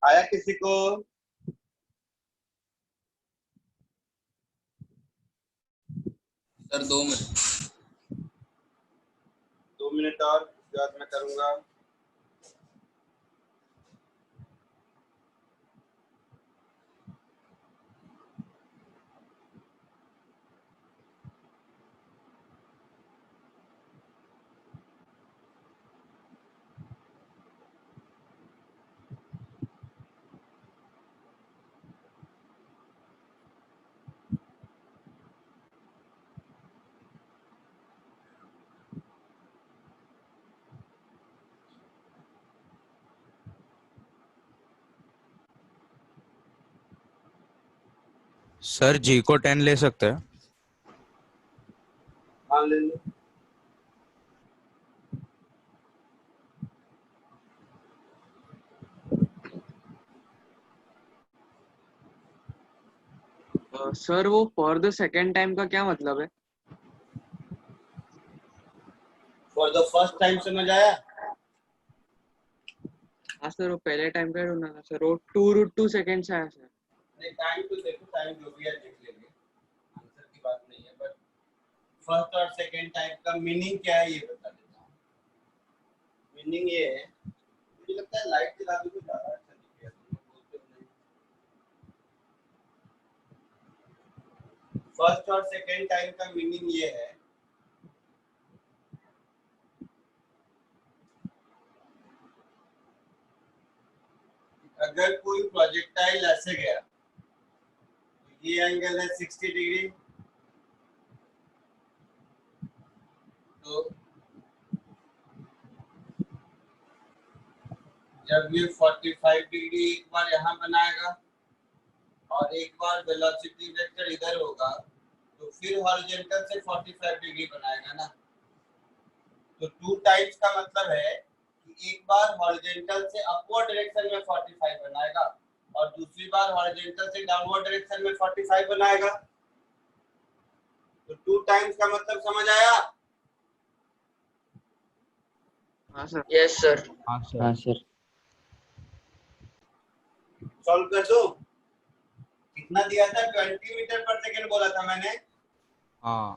Speaker 2: आया किसी को?
Speaker 8: Sir 2 minute.
Speaker 2: 2 मिनट और उसके बाद मैं करूंगा।
Speaker 1: सर जी को 10 ले सकते हैं?
Speaker 2: हाँ ले लो।
Speaker 9: सर वो फॉर द सेकेंड टाइम का क्या मतलब है?
Speaker 2: फॉर द फर्स्ट टाइम समझ आया?
Speaker 9: हाँ सर, वो पहले टाइम का ढूंढना था सर, वो 2√2 सेकेंड आया सर।
Speaker 2: नहीं टाइम तो देखो, टाइम जो भी है देख लेंगे, आंसर की बात नहीं है, बट फर्स्ट और सेकंड टाइप का मीनिंग क्या है ये बता देता हूँ। मीनिंग ये है, मुझे लगता है लाइट जला दो तो ज्यादा अच्छा दिखेगा, तुम लोग बोलते हो नहीं। फर्स्ट और सेकंड टाइम का मीनिंग ये है अगर कोई प्रोजेक्टाइल ऐसे गया, ये एंगल है 60 डिग्री, तो जब ये 45 डिग्री एक बार यहाँ बनाएगा और एक बार वेलोसिटी वेक्टर इधर होगा, तो फिर हॉरिजॉन्टल से 45 डिग्री बनाएगा ना। तो 2 टाइप्स का मतलब है कि एक बार हॉरिजॉन्टल से अपवर्ड डायरेक्शन में 45 बनाएगा और दूसरी बार हॉरिजॉन्टल से डाउनवर्ड डायरेक्शन में 45 बनाएगा। तो 2 टाइम्स का मतलब समझ आया?
Speaker 9: हाँ सर।
Speaker 4: Yes sir.
Speaker 1: हाँ
Speaker 6: हाँ
Speaker 1: सर।
Speaker 6: सर।
Speaker 2: सॉल्व कर दो। कितना दिया था? 20 मीटर पर सेकंड बोला था मैंने।
Speaker 1: हाँ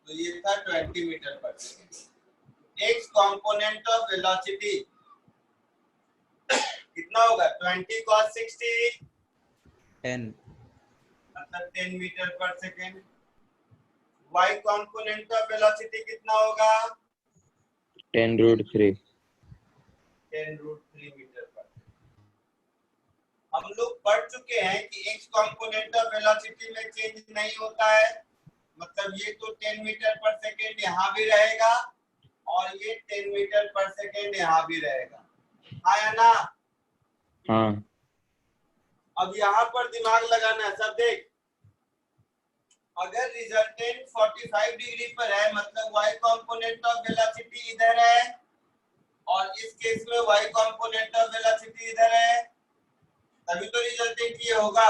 Speaker 2: तो ये था 20 मीटर पर second. X component of velocity कितना होगा? 20 cos 60
Speaker 1: 10
Speaker 2: मतलब 10 मीटर पर second. y component of velocity कितना होगा?
Speaker 6: 10√3
Speaker 2: 10√3 मीटर पर सेकंड। हम लोग पढ़ चुके हैं कि x कंपोनेंट ऑफ वेलोसिटी में चेंज नहीं होता है, मतलब ये तो 10 मीटर पर सेकंड यहाँ भी रहेगा और ये 10 मीटर पर सेकंड यहाँ भी रहेगा, हाँ या ना?
Speaker 6: हाँ।
Speaker 2: अब यहाँ पर दिमाग लगाना है सब। देख, अगर रिजल्टेंट 45 डिग्री पर है मतलब y कंपोनेंट ऑफ वेलोसिटी इधर है और इस केस में y कंपोनेंट ऑफ वेलोसिटी इधर है, तभी तो रिजल्टेंट ये होगा।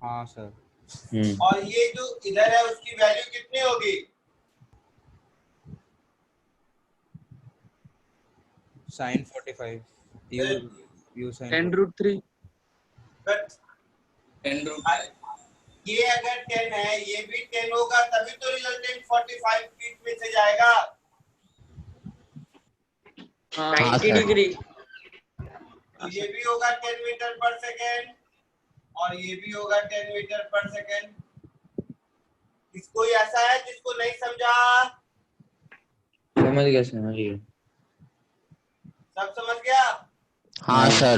Speaker 1: हाँ सर।
Speaker 2: और ये जो इधर है उसकी वैल्यू कितनी होगी?
Speaker 1: sin 45 u sin
Speaker 9: 10√3।
Speaker 2: बट
Speaker 8: 10√3।
Speaker 2: ये अगर 10 है ये भी 10 होगा, तभी तो रिजल्टेंट 45 फीट में से जाएगा।
Speaker 9: हाँ
Speaker 4: 90
Speaker 6: सर।
Speaker 4: डिग्री।
Speaker 2: तो ये भी होगा 10 मीटर पर सेकेंड और ये भी होगा 10 मीटर पर सेकेंड। इसको ऐसा है जिसको नहीं समझा?
Speaker 6: समझ गया समझ गया।
Speaker 2: सब समझ गया?
Speaker 6: हाँ सर।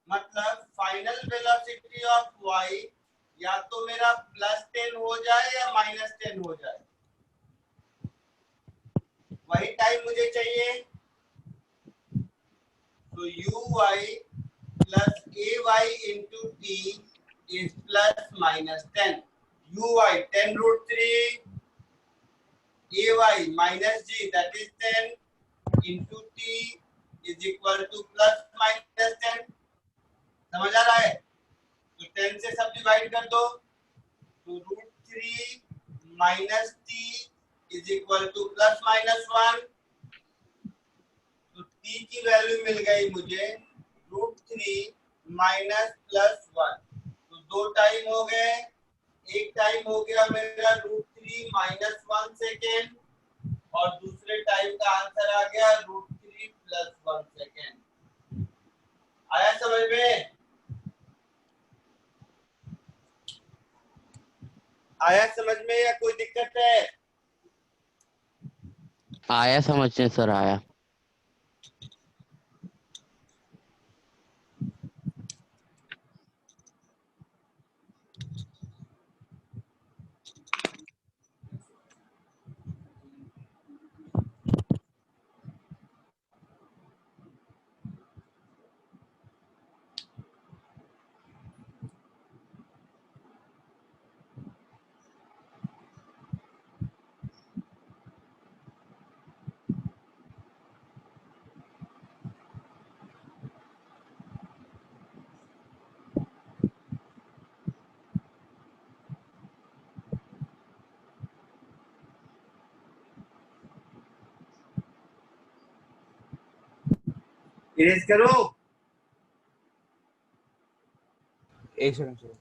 Speaker 2: मतलब फाइनल वेलोसिटी ऑफ y या तो मेरा +10 हो जाए या -10 हो जाए, वही टाइम मुझे चाहिए। तो uy plus ay into t is +-10। uy 10√3, ay minus g that is 10 into t is equal to +-10। समझ आ रहा है? तो 10 से सब डिवाइड कर दो, तो √3 - t is equal to +-1। तो t t की वैल्यू मिल गई मुझे √3 माइनस प्लस 1, तो 2 टाइम हो गए। एक टाइम हो गया मेरा √3 माइनस 1 सेकेंड और दूसरे टाइम का आंसर आ गया √3 प्लस 1 सेकेंड। आया समझ में? आया समझ में या कोई दिक्कत है?
Speaker 6: आया समझ में सर, आया।
Speaker 2: इरेज करो।
Speaker 1: एक सेकंड सर।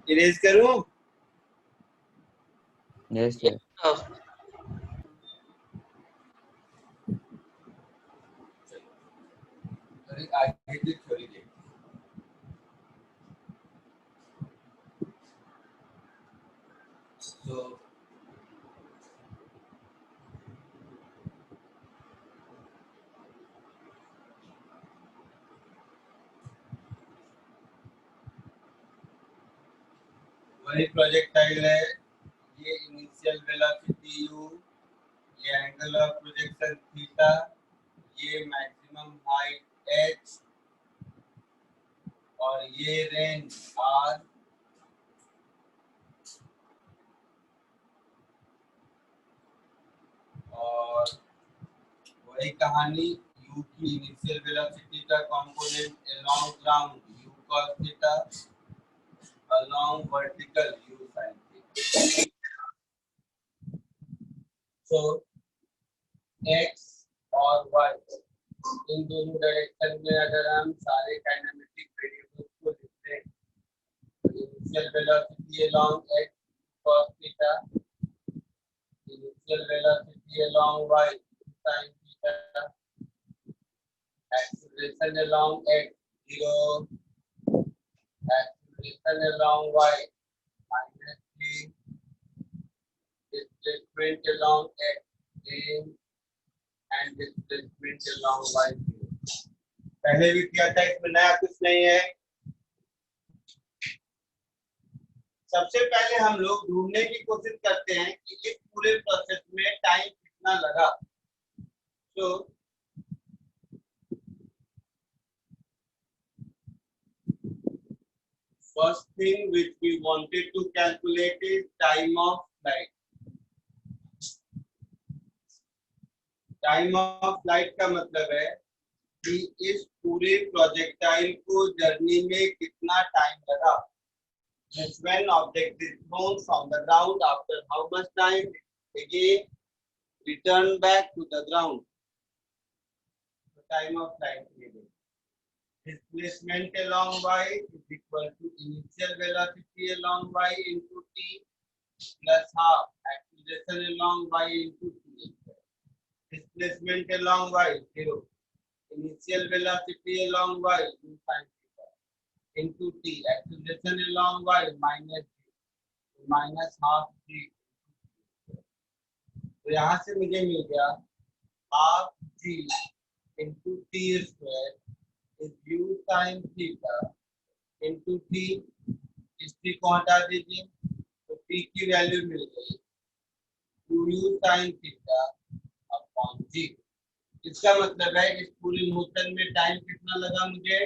Speaker 2: इरेज करूं?
Speaker 1: Yes sir.
Speaker 2: अरे आगे की थ्योरी देख। So वही प्रोजेक्टाइल है, ये इनिशियल वेलोसिटी u, ये एंगल ऑफ प्रोजेक्शन थीटा, ये मैक्सिमम हाइट h और ये रेंज r। और वही कहानी u की इनिशियल वेलोसिटी का component along ground u cos theta, along vertical u sin theta. So x और y इन दोनों डायरेक्शन में अगर हम सारे काइनेमेटिक वेरिएबल्स को लिखते हैं, initial velocity along x cos theta, initial velocity along y sin theta, acceleration along x 0, acceleration along y -3, displacement along x a and displacement along y 0। पहले भी किया था, इसमें नया कुछ नहीं है। सबसे पहले हम लोग ढूंढने की कोशिश करते हैं कि इस पूरे प्रोसेस में टाइम कितना लगा। तो first thing which we wanted to calculate is time of flight. Time of flight का मतलब है कि इस पूरे प्रोजेक्टाइल को जर्नी में कितना टाइम लगा. When object is thrown from the ground, after how much time again return back to the ground. The time of flight given. Displacement along y is equal to initial velocity along y into t plus half acceleration along y into t. Displacement along y 0. Initial velocity along y in sin theta into t. Acceleration along y minus half g. तो यहाँ से मुझे मिल गया half g into t square is u sin theta into t. इस t को हटा दीजिए तो t की वैल्यू मिल गई 2u sin theta upon g. इसका मतलब है इस पूरी मोशन में टाइम कितना लगा मुझे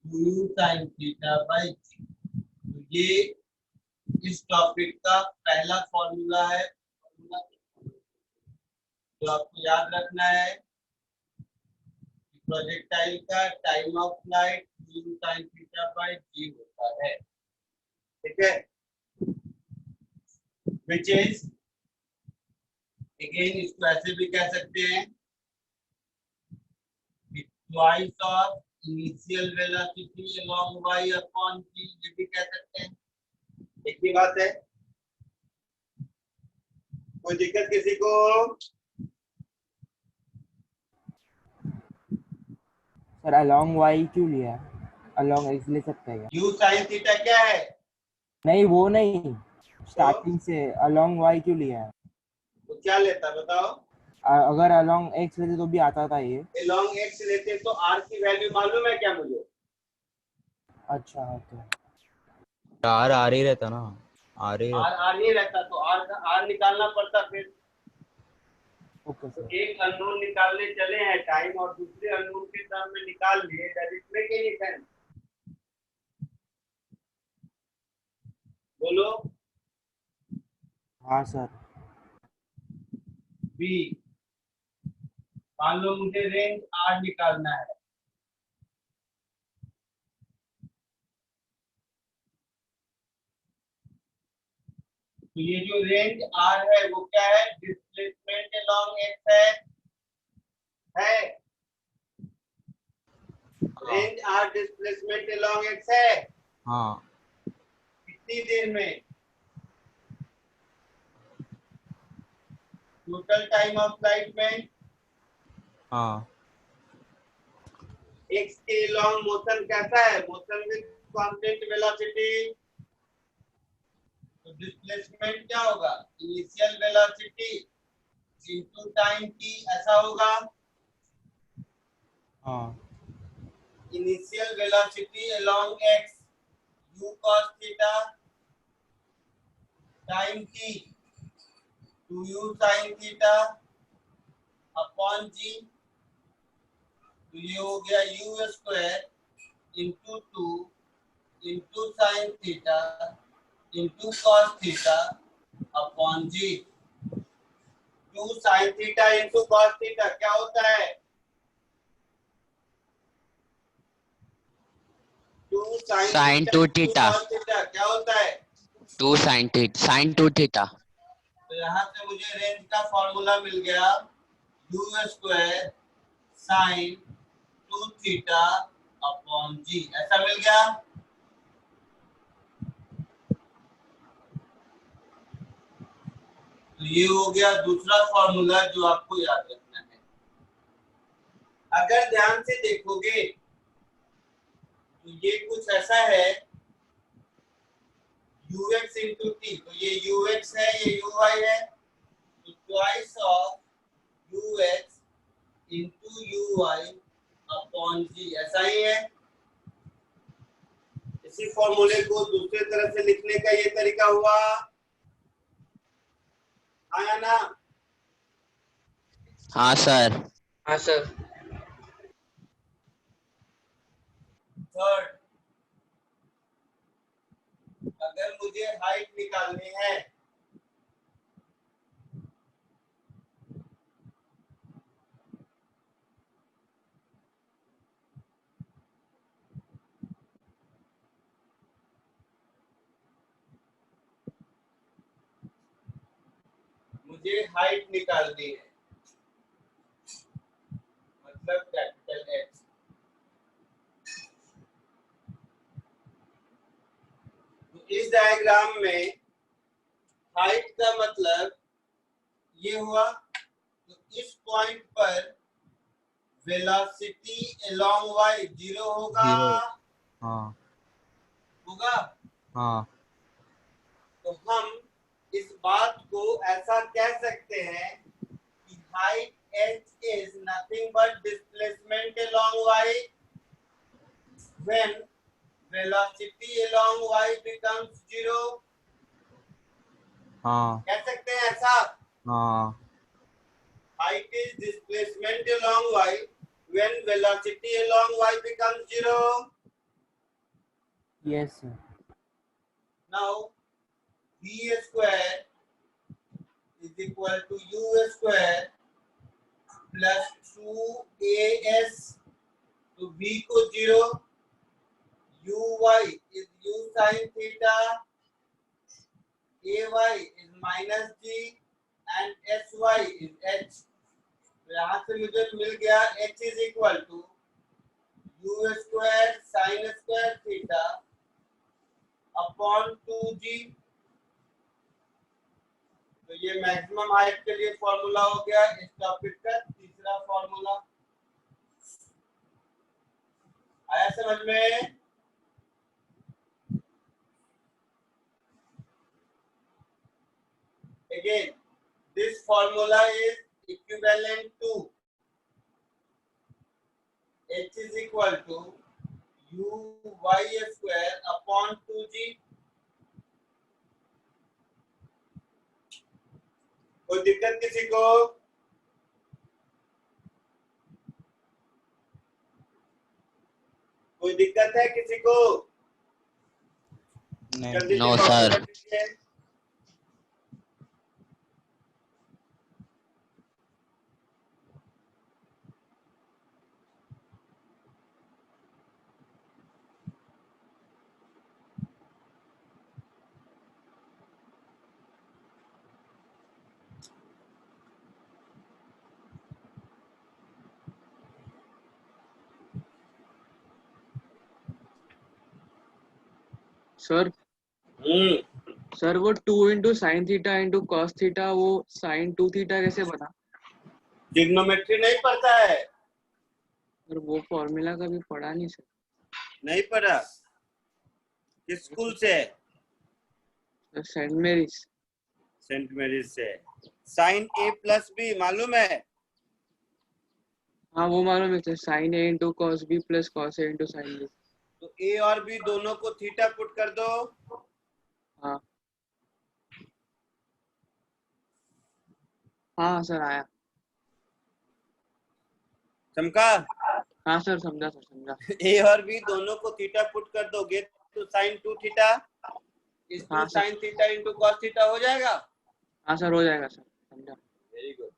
Speaker 2: 2u sin theta by g. तो ये इस टॉपिक का पहला फॉर्मूला है जो आपको याद रखना है. प्रोजेक्टाइल का time of flight u sin theta by g होता है. ठीक है, which is again इसको ऐसे भी कह सकते हैं twice of initial velocity along y upon g. ये भी कह सकते हैं. एक ही बात है. कोई दिक्कत किसी को?
Speaker 10: सर अलोंग y क्यों लिया? अलोंग x ले सकते हैं क्या?
Speaker 2: u sin थीटा क्या है?
Speaker 10: नहीं वो नहीं, स्टार्टिंग से अलोंग y क्यों लिया है?
Speaker 2: तो क्या लेता बताओ?
Speaker 10: अगर अलोंग x लेते तो भी आता था ये.
Speaker 2: along x लेते तो r की वैल्यू मालूम है क्या मुझे?
Speaker 10: अच्छा ओके.
Speaker 1: आर ही रहता ना. आर
Speaker 2: नहीं रहता तो r निकालना पड़ता फिर.
Speaker 10: Okay sir.
Speaker 2: एक अननोन निकालने चले हैं टाइम और दूसरे अननोन के टर्म में निकाल लिए. That is make any sense? बोलो.
Speaker 10: हाँ सर.
Speaker 2: बी मान लो मुझे रेंज r निकालना है. तो ये जो रेंज r है वो क्या है? डिस्प्लेसमेंट अलोंग x है. Range r displacement along x है.
Speaker 1: हाँ.
Speaker 2: कितनी देर में? टोटल टाइम ऑफ फ्लाइट में.
Speaker 1: हाँ.
Speaker 2: x के लॉन्ग मोशन कैसा है? Motion with constant velocity. तो डिस्प्लेसमेंट क्या होगा? Initial velocity into time t. ऐसा होगा.
Speaker 10: हाँ.
Speaker 2: Initial velocity along x u cos theta time t 2u sin theta upon g. तो ये हो गया u square into 2 into sine theta into cos theta upon g. 2 sign theta into cos theta क्या होता है? 2
Speaker 6: Sin 2 थीटा.
Speaker 2: कॉस थीटा क्या होता है?
Speaker 6: 2 sin 2 थीटा.
Speaker 2: तो यहाँ से मुझे रेंज का फॉर्मूला मिल गया u square sine 2 theta upon g. ऐसा मिल गया. तो ये हो गया दूसरा फॉर्मूला जो आपको याद रखना है. अगर ध्यान से देखोगे तो ये कुछ ऐसा है ux इंटू टी. तो ये ux है, ये uy है. तो twice of ux into uy upon g. ऐसा ही है. इसी फॉर्मूले को दूसरे तरह से लिखने का ये तरीका हुआ. आया ना?
Speaker 6: हाँ सर.
Speaker 4: हाँ सर.
Speaker 2: थर्ड, अगर मुझे हाइट निकालनी है मतलब कैपिटल एक्स, तो इस डायग्राम में हाइट का मतलब ये हुआ, तो इस पॉइंट पर वेलोसिटी अलोंग y 0 होगा।
Speaker 1: जीरो। हाँ
Speaker 2: होगा।
Speaker 1: हाँ
Speaker 2: तो हम इस बात को ऐसा कह सकते हैं कि height h is nothing but displacement along y when velocity along y becomes 0।
Speaker 1: हाँ
Speaker 2: कह सकते हैं ऐसा,
Speaker 1: हाँ
Speaker 2: height is displacement along y when velocity along y becomes 0।
Speaker 10: Yes, sir.
Speaker 2: Now v square is equal to u square plus 2as, तो v को 0, uy is u sin theta, ay is minus g and sy is h। तो यहाँ से मुझे मिल गया h is equal to u square sin square theta upon 2g। तो ये maximum height के लिए फॉर्मूला हो गया। इस टॉपिक का तीसरा फॉर्मूला आया समझ में? Again, this formula is equivalent to h is equal to uy square upon 2g। कोई दिक्कत किसी को? कोई दिक्कत है किसी को?
Speaker 1: नहीं
Speaker 2: जल्दी
Speaker 6: No,
Speaker 2: से
Speaker 6: sir.
Speaker 2: कर दीजिए।
Speaker 9: सर सर वो 2 into sine theta into cos theta, वो साइन 2 थीटा कैसे बना?
Speaker 2: ट्रिग्नोमेट्री नहीं पढ़ता है?
Speaker 9: सर वो फॉर्मूला कभी पढ़ा नहीं सर।
Speaker 2: नहीं पढ़ा? किस स्कूल से?
Speaker 9: Sir saint Mary's.
Speaker 2: Saint Mary's से। साइन a प्लस बी मालूम है?
Speaker 9: हाँ वो मालूम है sir, sine A into cos B plus cos A into sine B.
Speaker 2: तो a और b दोनों को थीटा पुट कर दो।
Speaker 9: हाँ हाँ सर आया।
Speaker 2: चमका?
Speaker 9: हाँ सर समझा सर समझा।
Speaker 2: a और b दोनों को थीटा पुट कर दोगे तो साइन 2 थीटा इस 2
Speaker 9: हाँ sir.
Speaker 2: Sign theta into cos theta हो जाएगा।
Speaker 9: हाँ सर हो जाएगा सर, समझा।
Speaker 2: Very good.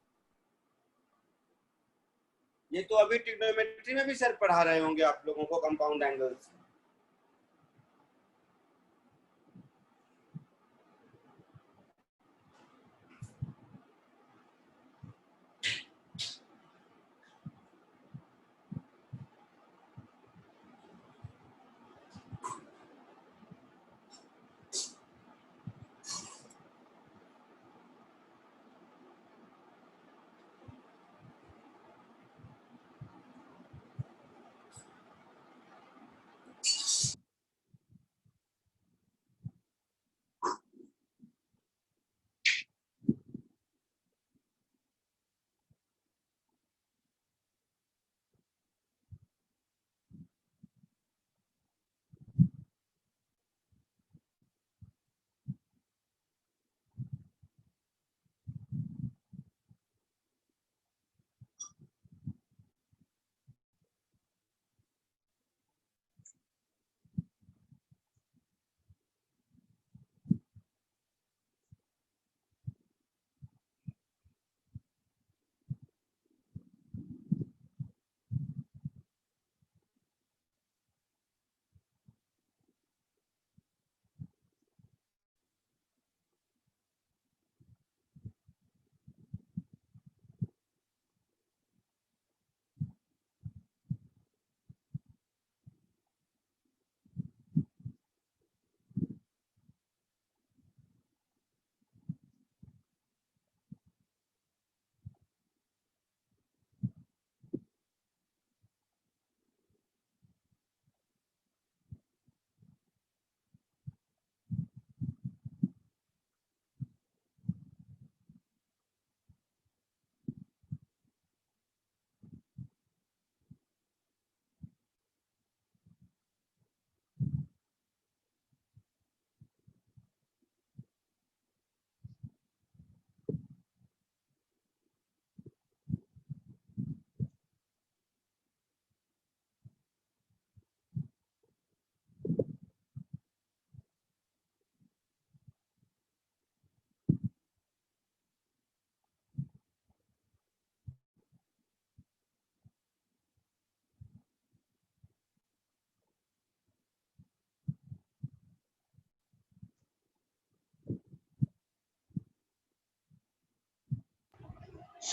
Speaker 2: ये तो अभी ट्रिग्नोमेट्री में भी सर पढ़ा रहे होंगे आप लोगों को compound angles.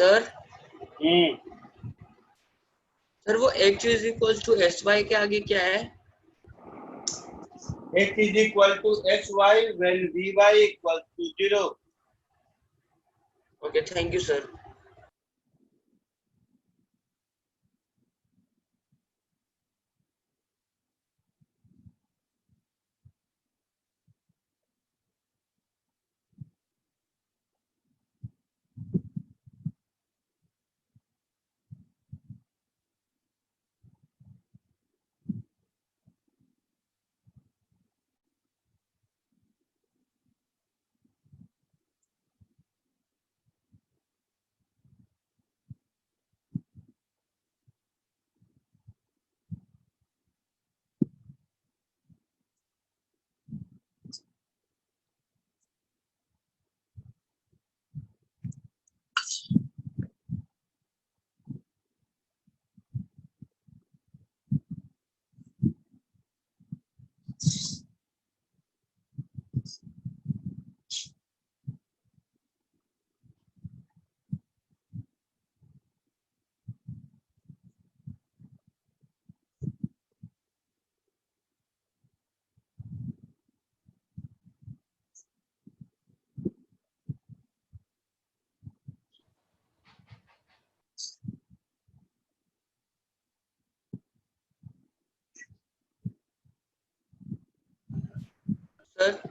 Speaker 4: Sir
Speaker 2: hmm
Speaker 4: sir वो h is equal to s y के आगे क्या है?
Speaker 2: x is equal to hy when vy equals to 0.
Speaker 4: Okay thank you sir. Sir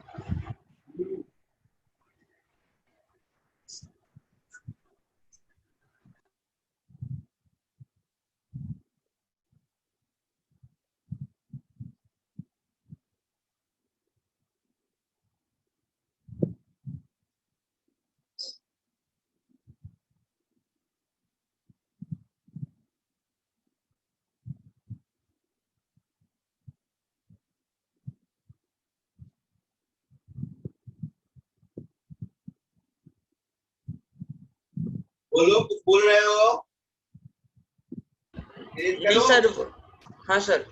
Speaker 2: बोलो कुछ बोल रहे हो? तेज
Speaker 4: नहीं
Speaker 2: करो।
Speaker 4: सर. हाँ सर.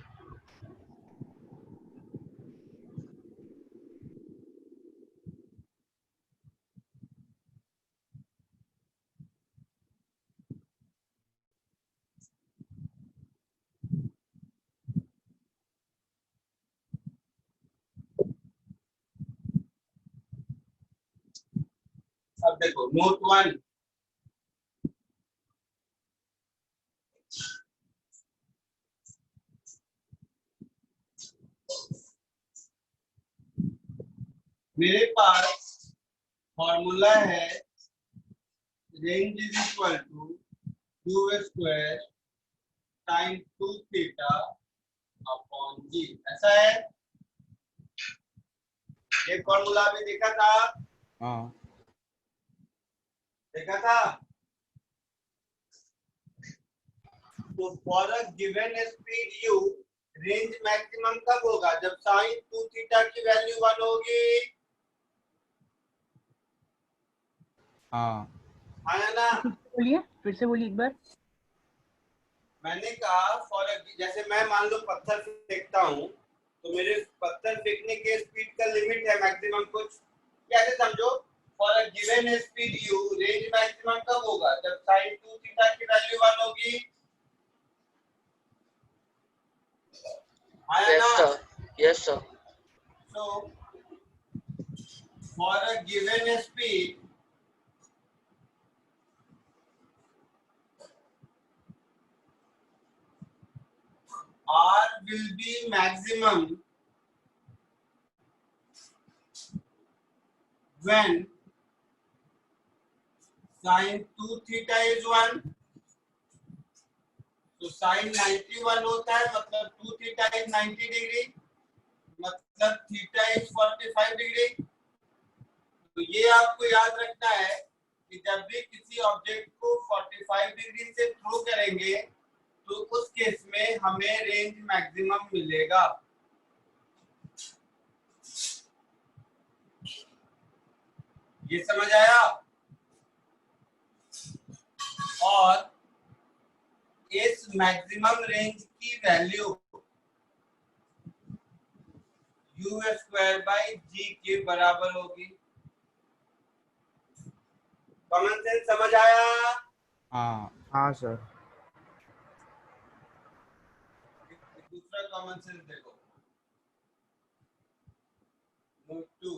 Speaker 2: अब देखो नोट 1, मेरे पास फॉर्मूला है range is equal to Q square sine 2 theta upon g, ऐसा है। ये फॉर्मूला भी देखा था?
Speaker 1: हाँ
Speaker 2: देखा था। तो for a given speed u range maximum कब होगा? जब साइन 2 थीटा की वैल्यू 1 होगी।
Speaker 1: हाँ
Speaker 2: आया ना?
Speaker 5: फिर से बोलिए एक बार.
Speaker 2: मैंने कहा फॉर जैसे मैं मान लो पत्थर फेंकता हूँ, तो मेरे पत्थर फेंकने के स्पीड का लिमिट है मैक्सिमम कुछ, कैसे समझो? For a given speed u range maximum कब होगा? जब साइन 2 थीटा की वैल्यू 1 होगी। आया
Speaker 4: यस
Speaker 2: ना?
Speaker 4: Sir. Yes sir.
Speaker 2: So for a given speed R will be maximum when sin 2 theta is 1. तो sin 91 होता है, मतलब 2 theta is 90 डिग्री, मतलब थीटा इज 45 डिग्री। तो ये आपको याद रखना है कि जब भी किसी ऑब्जेक्ट को 45 डिग्री से थ्रो करेंगे तो उस केस में हमें रेंज मैक्सिमम मिलेगा। ये समझ आया? और इस मैक्सिमम रेंज की वैल्यू u स्क्वायर बाई जी के बराबर होगी। कॉमन सेंस समझ आया?
Speaker 1: हाँ
Speaker 10: हाँ सर।
Speaker 2: दूसरा कॉमन सेंस देखो, नोट 2,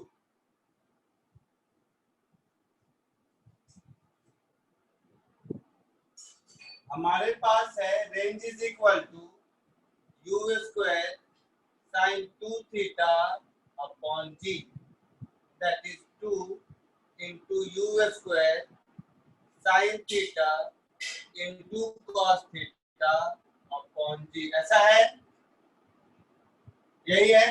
Speaker 2: हमारे पास है range is equal to u square sine 2 theta upon g, that is 2 into u square sine theta into cos theta upon g, ऐसा है, यही है।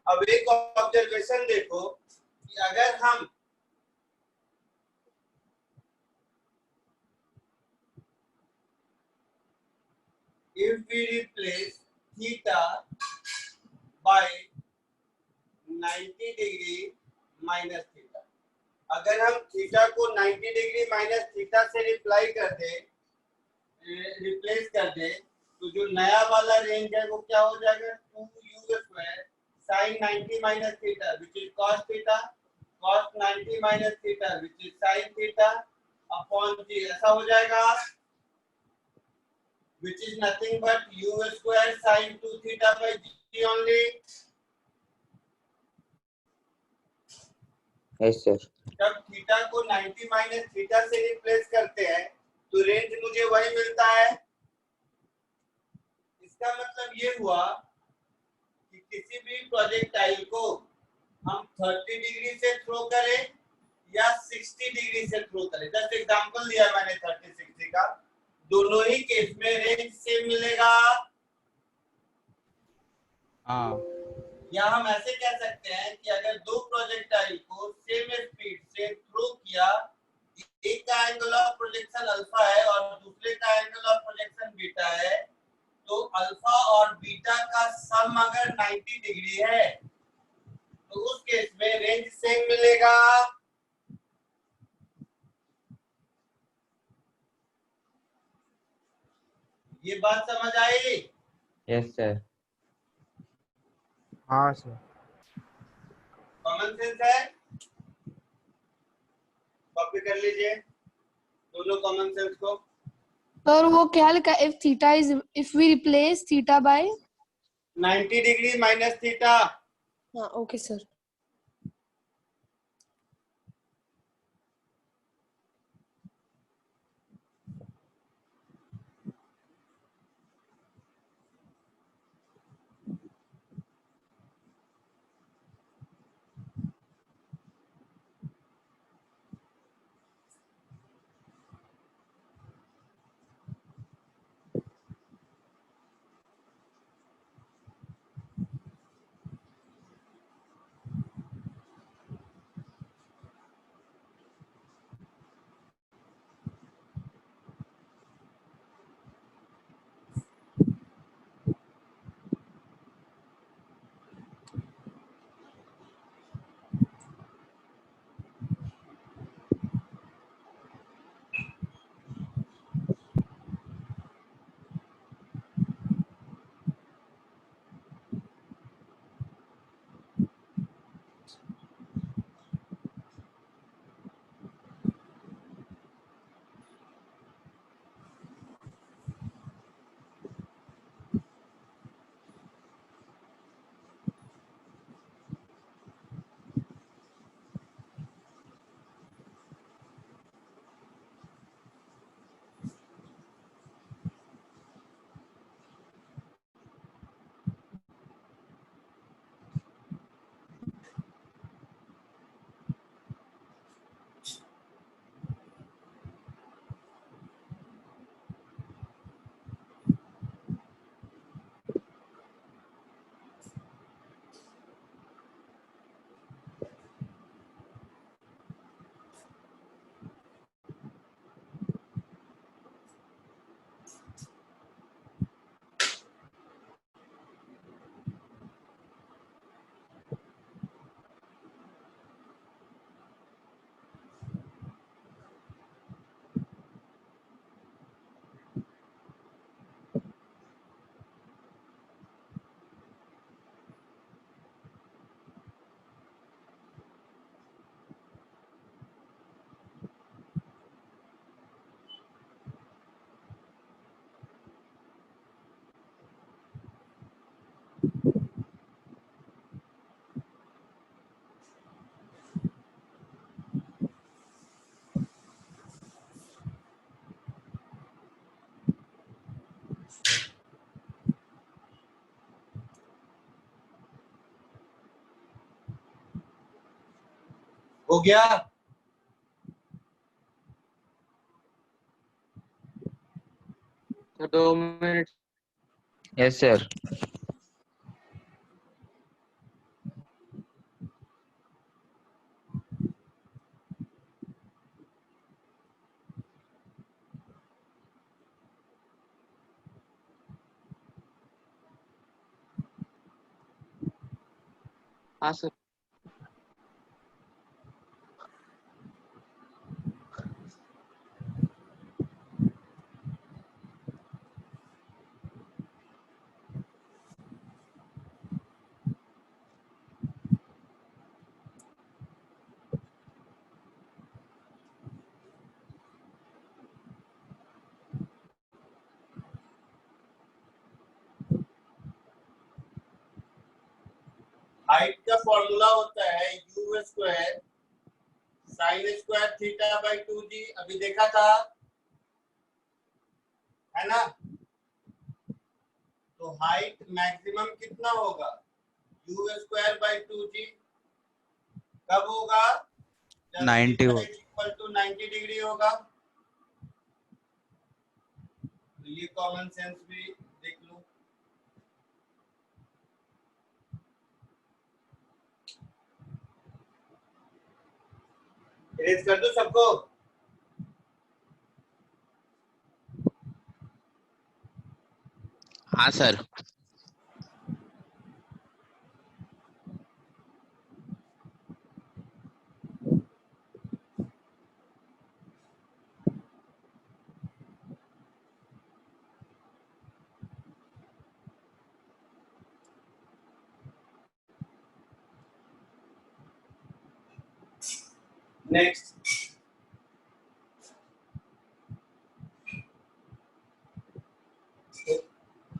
Speaker 2: अब एक ऑब्जर्वेशन देखो कि अगर हम if we replace theta by 90 degree minus theta, अगर हम थीटा को 90 डिग्री माइनस थीटा से रिप्लेस कर दे तो जो नया वाला रेंज है वो क्या हो जाएगा, 2u square sine 90 minus theta which is cos theta, cos 90 minus theta which is sin theta upon g, ऐसा हो जाएगा, which is nothing but u square sin 2 theta by g only.
Speaker 6: Yes sir.
Speaker 2: जब theta को 90 minus theta से replace करते हैं तो range मुझे वही मिलता है। इसका मतलब ये हुआ कि किसी भी प्रोजेक्टाइल को हम 30 डिग्री से थ्रो करें या 60 डिग्री से थ्रो करें, जस्ट एग्जांपल दिया मैंने 30 60 का, दोनों ही केस में रेंज सेम मिलेगा।
Speaker 1: हाँ
Speaker 2: या हम ऐसे कह सकते हैं कि अगर दो प्रोजेक्टाइल को सेम स्पीड से थ्रो किया, एक का एंगल ऑफ प्रोजेक्शन अल्फा है और दूसरे का एंगल ऑफ प्रोजेक्शन बीटा है, तो अल्फा और बीटा का सम अगर 90 डिग्री है तो उस केस में रेंज सेम मिलेगा। ये बात समझ आई?
Speaker 6: Yes sir.
Speaker 10: हाँ सर।
Speaker 2: कॉमन सेंस है, कॉपी कर लीजिए दोनों कॉमन सेंस को।
Speaker 3: सर वो क्या लिखा, if we replace theta by
Speaker 2: 90 degree minus theta.
Speaker 3: हाँ ओके सर।
Speaker 2: हो गया?
Speaker 9: तो 2 मिनट।
Speaker 6: Yes sir.
Speaker 9: हाँ सर।
Speaker 2: हाइट का फॉर्मूला होता है u square sine square theta by 2g। अभी देखा था, है ना? तो हाइट मैक्सिमम कितना होगा? You square by 2g। कब होगा? जब
Speaker 1: 90 हो।
Speaker 2: इक्वल टू 90 डिग्री होगा। तो ये कॉमन सेंस भी देख लो। इरेज कर दो सबको।
Speaker 6: हाँ सर।
Speaker 2: Next,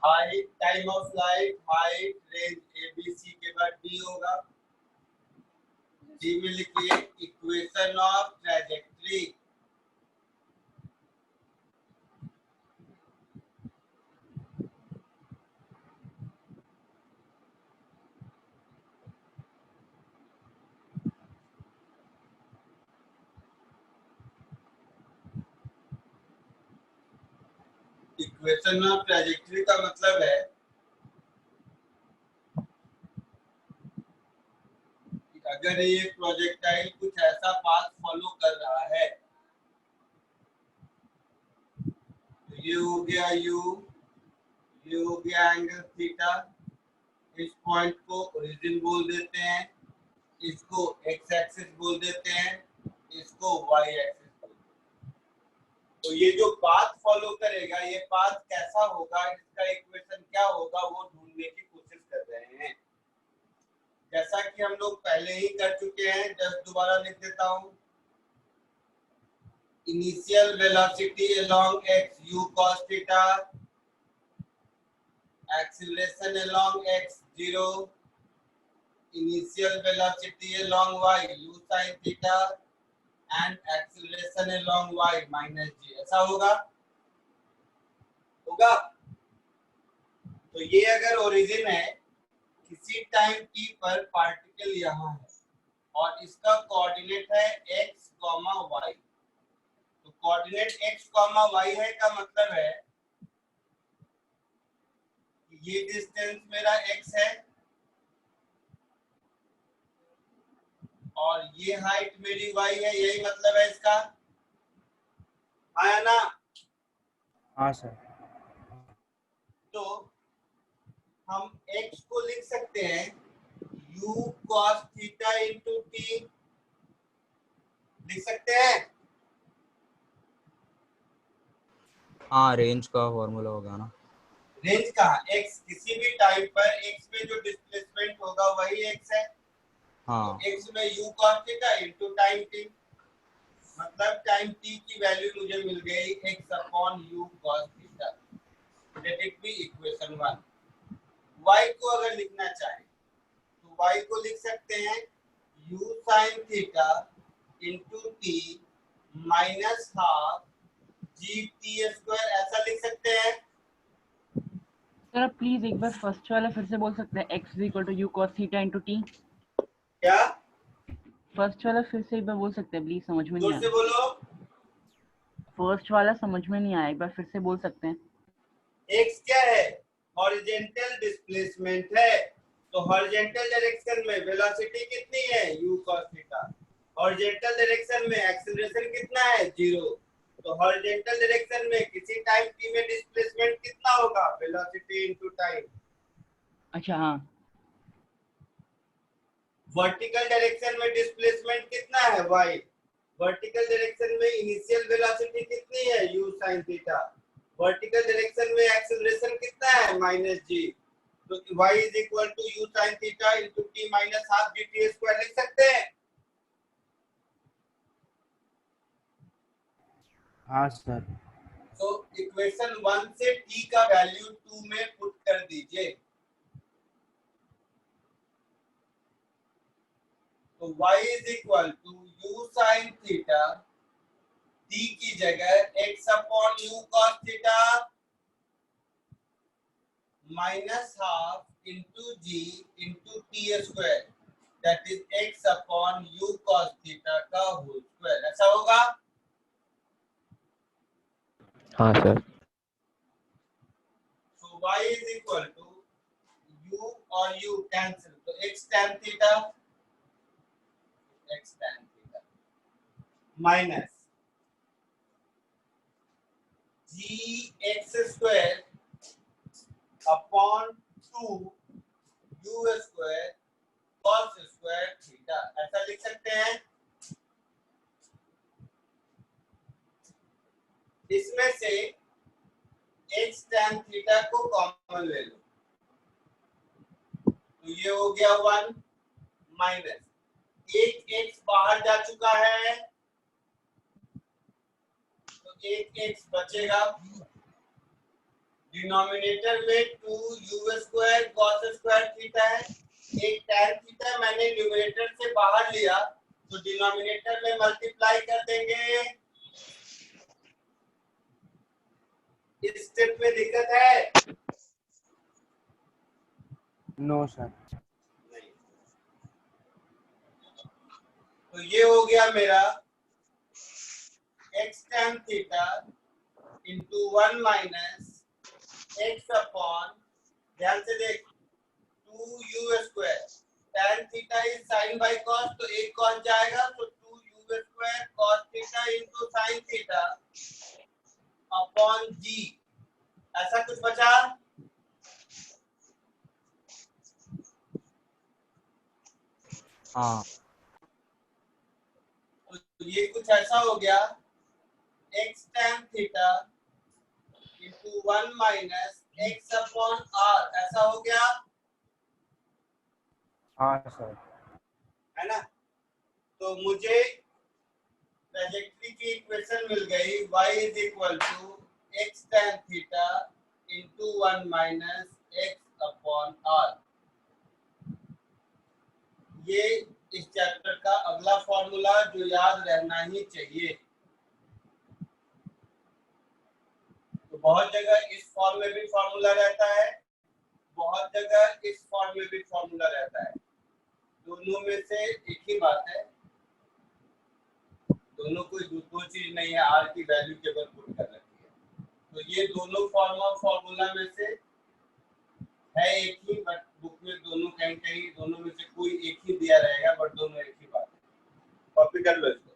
Speaker 2: height, time of flight, height, range a b c के बाद डी होगा। डी में लिखिए equation of trajectory. Equation of trajectory का मतलब है कि अगर ये प्रोजेक्टाइल कुछ ऐसा पाथ फॉलो कर रहा है, तो ये हो गया यू, ये हो गया एंगल थीटा। इस पॉइंट को ओरिजिन बोल देते हैं, इसको एक्स एक्सिस बोल देते हैं, इसको वाई एक्सिस बोल देते हैं। तो ये जो पाथ फॉलो करेगा, ये पाथ कैसा होगा, इसका इक्वेशन क्या होगा, वो ढूंढने की कोशिश कर रहे हैं। जैसा कि हम लोग पहले ही कर चुके हैं, जस्ट दोबारा लिख देता हूं। Initial velocity along x you cos theta, acceleration along x 0, initial velocity along y u sin theta and acceleration along y minus g। ऐसा होगा? तो ये अगर ओरिजिन है, किसी टाइम t पर पार्टिकल यहाँ है और इसका कोऑर्डिनेट है x, y। तो कोऑर्डिनेट x, y है का मतलब है कि ये डिस्टेंस मेरा x है और ये हाइट मेरी y है, यही मतलब है इसका, है ना?
Speaker 10: हाँ सर।
Speaker 2: तो हम x को लिख सकते हैं u cos theta into T, लिख सकते हैं।
Speaker 1: हाँ, रेंज का फॉर्मूला हो गया ना।
Speaker 2: रेंज कहाँ? x, किसी भी टाइम पर x में जो डिस्प्लेसमेंट होगा वही x है।
Speaker 1: हाँ,
Speaker 2: तो x में u cos theta into time t, मतलब टाइम t की वैल्यू मुझे मिल गई x upon u cos theta. Let it be equation 1। y को अगर लिखना चाहें तो y को लिख सकते हैं u sin theta into T minus half G T square, ऐसा लिख सकते हैं।
Speaker 5: सर आप प्लीज एक बार फर्स्ट वाला फिर से बोल सकते हैं, x is equal to u cos theta into t।
Speaker 2: क्या?
Speaker 5: फर्स्ट वाला फिर से एक बार बोल सकते हैं प्लीज, समझ में नहीं
Speaker 2: जोर से
Speaker 5: आया।
Speaker 2: बोलो।
Speaker 5: फर्स्ट वाला समझ में नहीं आया, एक बार फिर से बोल सकते हैं।
Speaker 2: एक्स क्या है? हॉरिजॉन्टल डिस्प्लेसमेंट है। तो हॉरिजॉन्टल डायरेक्शन में वेलोसिटी कितनी है? u cos theta. Horizontal direction में एक्सीलरेशन कितना है? 0। तो हॉरिजॉन्टल डायरेक्शन में किसी टाइम t में डिस्प्लेसमेंट कितना होगा? Velocity into time.
Speaker 5: अच्छा हाँ।
Speaker 2: वर्टिकल डायरेक्शन में डिस्प्लेसमेंट कितना है? y। वर्टिकल डायरेक्शन में इनिशियल वेलोसिटी कितनी है? u sin theta. Vertical direction में एक्सीलरेशन कितना है? -g। तो y is equal to u sin theta into t minus half gt square लिख सकते हैं।
Speaker 10: हाँ सर।
Speaker 2: तो इक्वेशन 1 से t का वैल्यू 2 में पुट कर दीजिए। तो y is equal to u sin theta, t की जगह x upon u cos theta minus half into g into t square, that is x upon u cos theta का whole square. ऐसा होगा?
Speaker 6: हाँ sir.
Speaker 2: So y is equal to u और u cancel, तो x tan theta minus g x square upon 2 u square cos square theta. ऐसा लिख सकते हैं। इसमें से x tan थीटा को कॉमन ले लो, तो ये हो गया 1 माइनस एक x बाहर जा चुका है, तो एक x बचेगा। डिनोमिनेटर में 2u square cos square theta है, एक tan थीटा मैंने न्यूमरेटर से बाहर लिया, तो डिनोमिनेटर में मल्टीप्लाई कर देंगे। इस स्टेप में दिक्कत है?
Speaker 10: No sir.
Speaker 2: नहीं। तो ये हो गया मेरा x tan theta into 1 minus x upon, ध्यान से देख, 2u square, tan theta is sine by cos, तो एक कौन जाएगा, तो 2u square cos theta into sine theta upon g। ऐसा कुछ बचा?
Speaker 1: हाँ।
Speaker 2: तो ये कुछ ऐसा हो गया, x tan theta into 1 minus x upon r, ऐसा हो गया
Speaker 10: हाँ सर।
Speaker 2: है ना। तो मुझे ट्रैजेक्टरी की इक्वेशन मिल गई, y is equal to x tan theta into 1 minus x upon r। ये इस चैप्टर का अगला फॉर्मूला जो याद रहना ही चाहिए। तो बहुत जगह इस फॉर्म में भी फॉर्मूला रहता है, बहुत जगह इस फॉर्म में भी फॉर्मूला रहता है। दोनों में से एक ही बात है, दोनों कोई दो चीज नहीं है, आर की वैल्यू केवल पुट कर रखी है। तो ये दोनों फॉर्म ऑफ फॉर्मूला में से है एक ही, बट बुक में दोनों कहीं कहीं दोनों में से कोई एक ही दिया रहेगा, बट दोनों एक ही बात है। कॉपी कर लो इसको।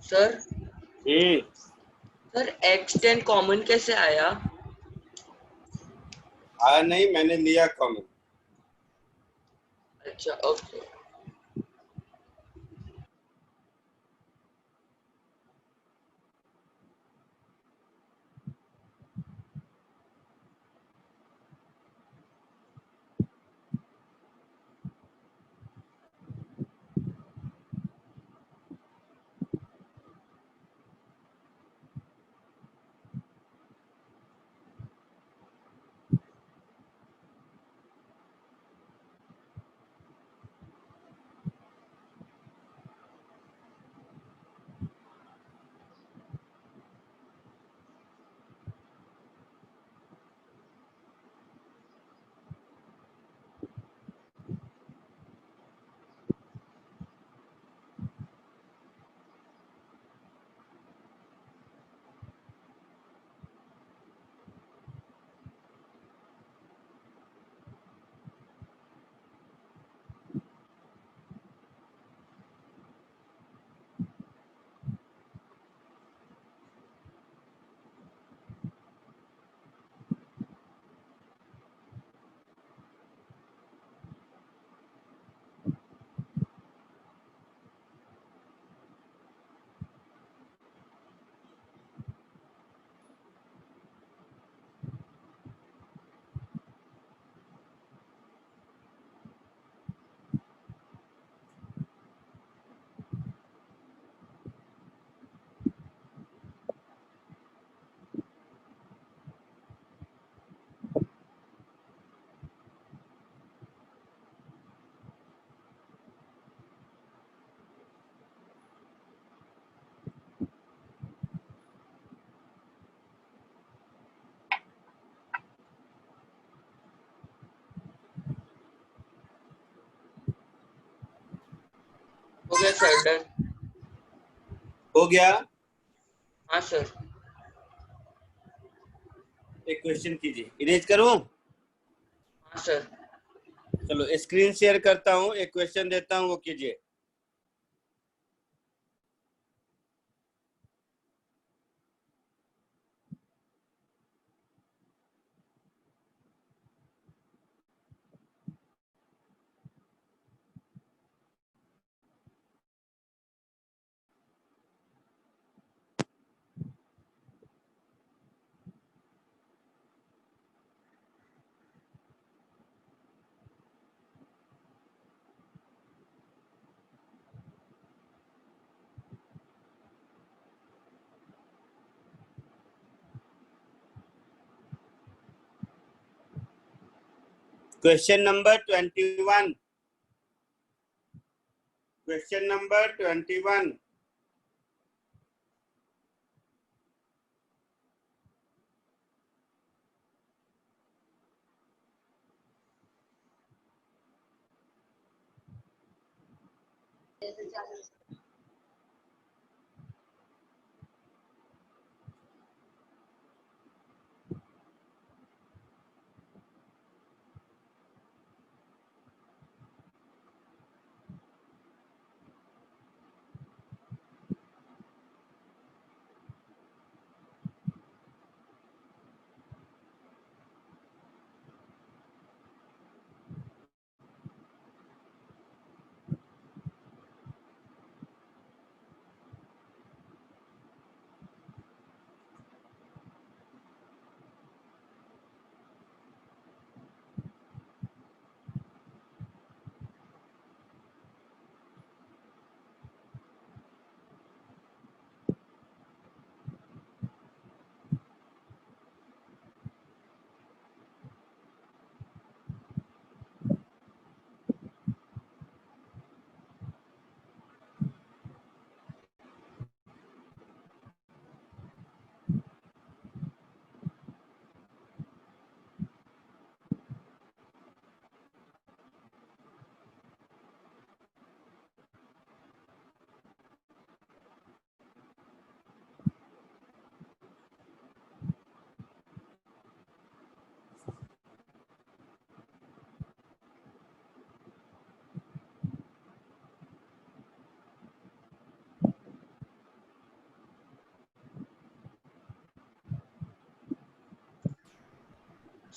Speaker 4: Sir
Speaker 2: hmm
Speaker 4: sir x10 common कैसे आया?
Speaker 2: आया नहीं, मैंने लिया कॉमन।
Speaker 4: अच्छा ओके। हो गया सर, डन।
Speaker 2: हो गया।
Speaker 4: हाँ सर।
Speaker 2: एक क्वेश्चन कीजिए, इरेज करूं?
Speaker 4: हाँ सर।
Speaker 2: चलो स्क्रीन शेयर करता हूं, एक क्वेश्चन देता हूं, वो कीजिए। Question number 21। Question number 21।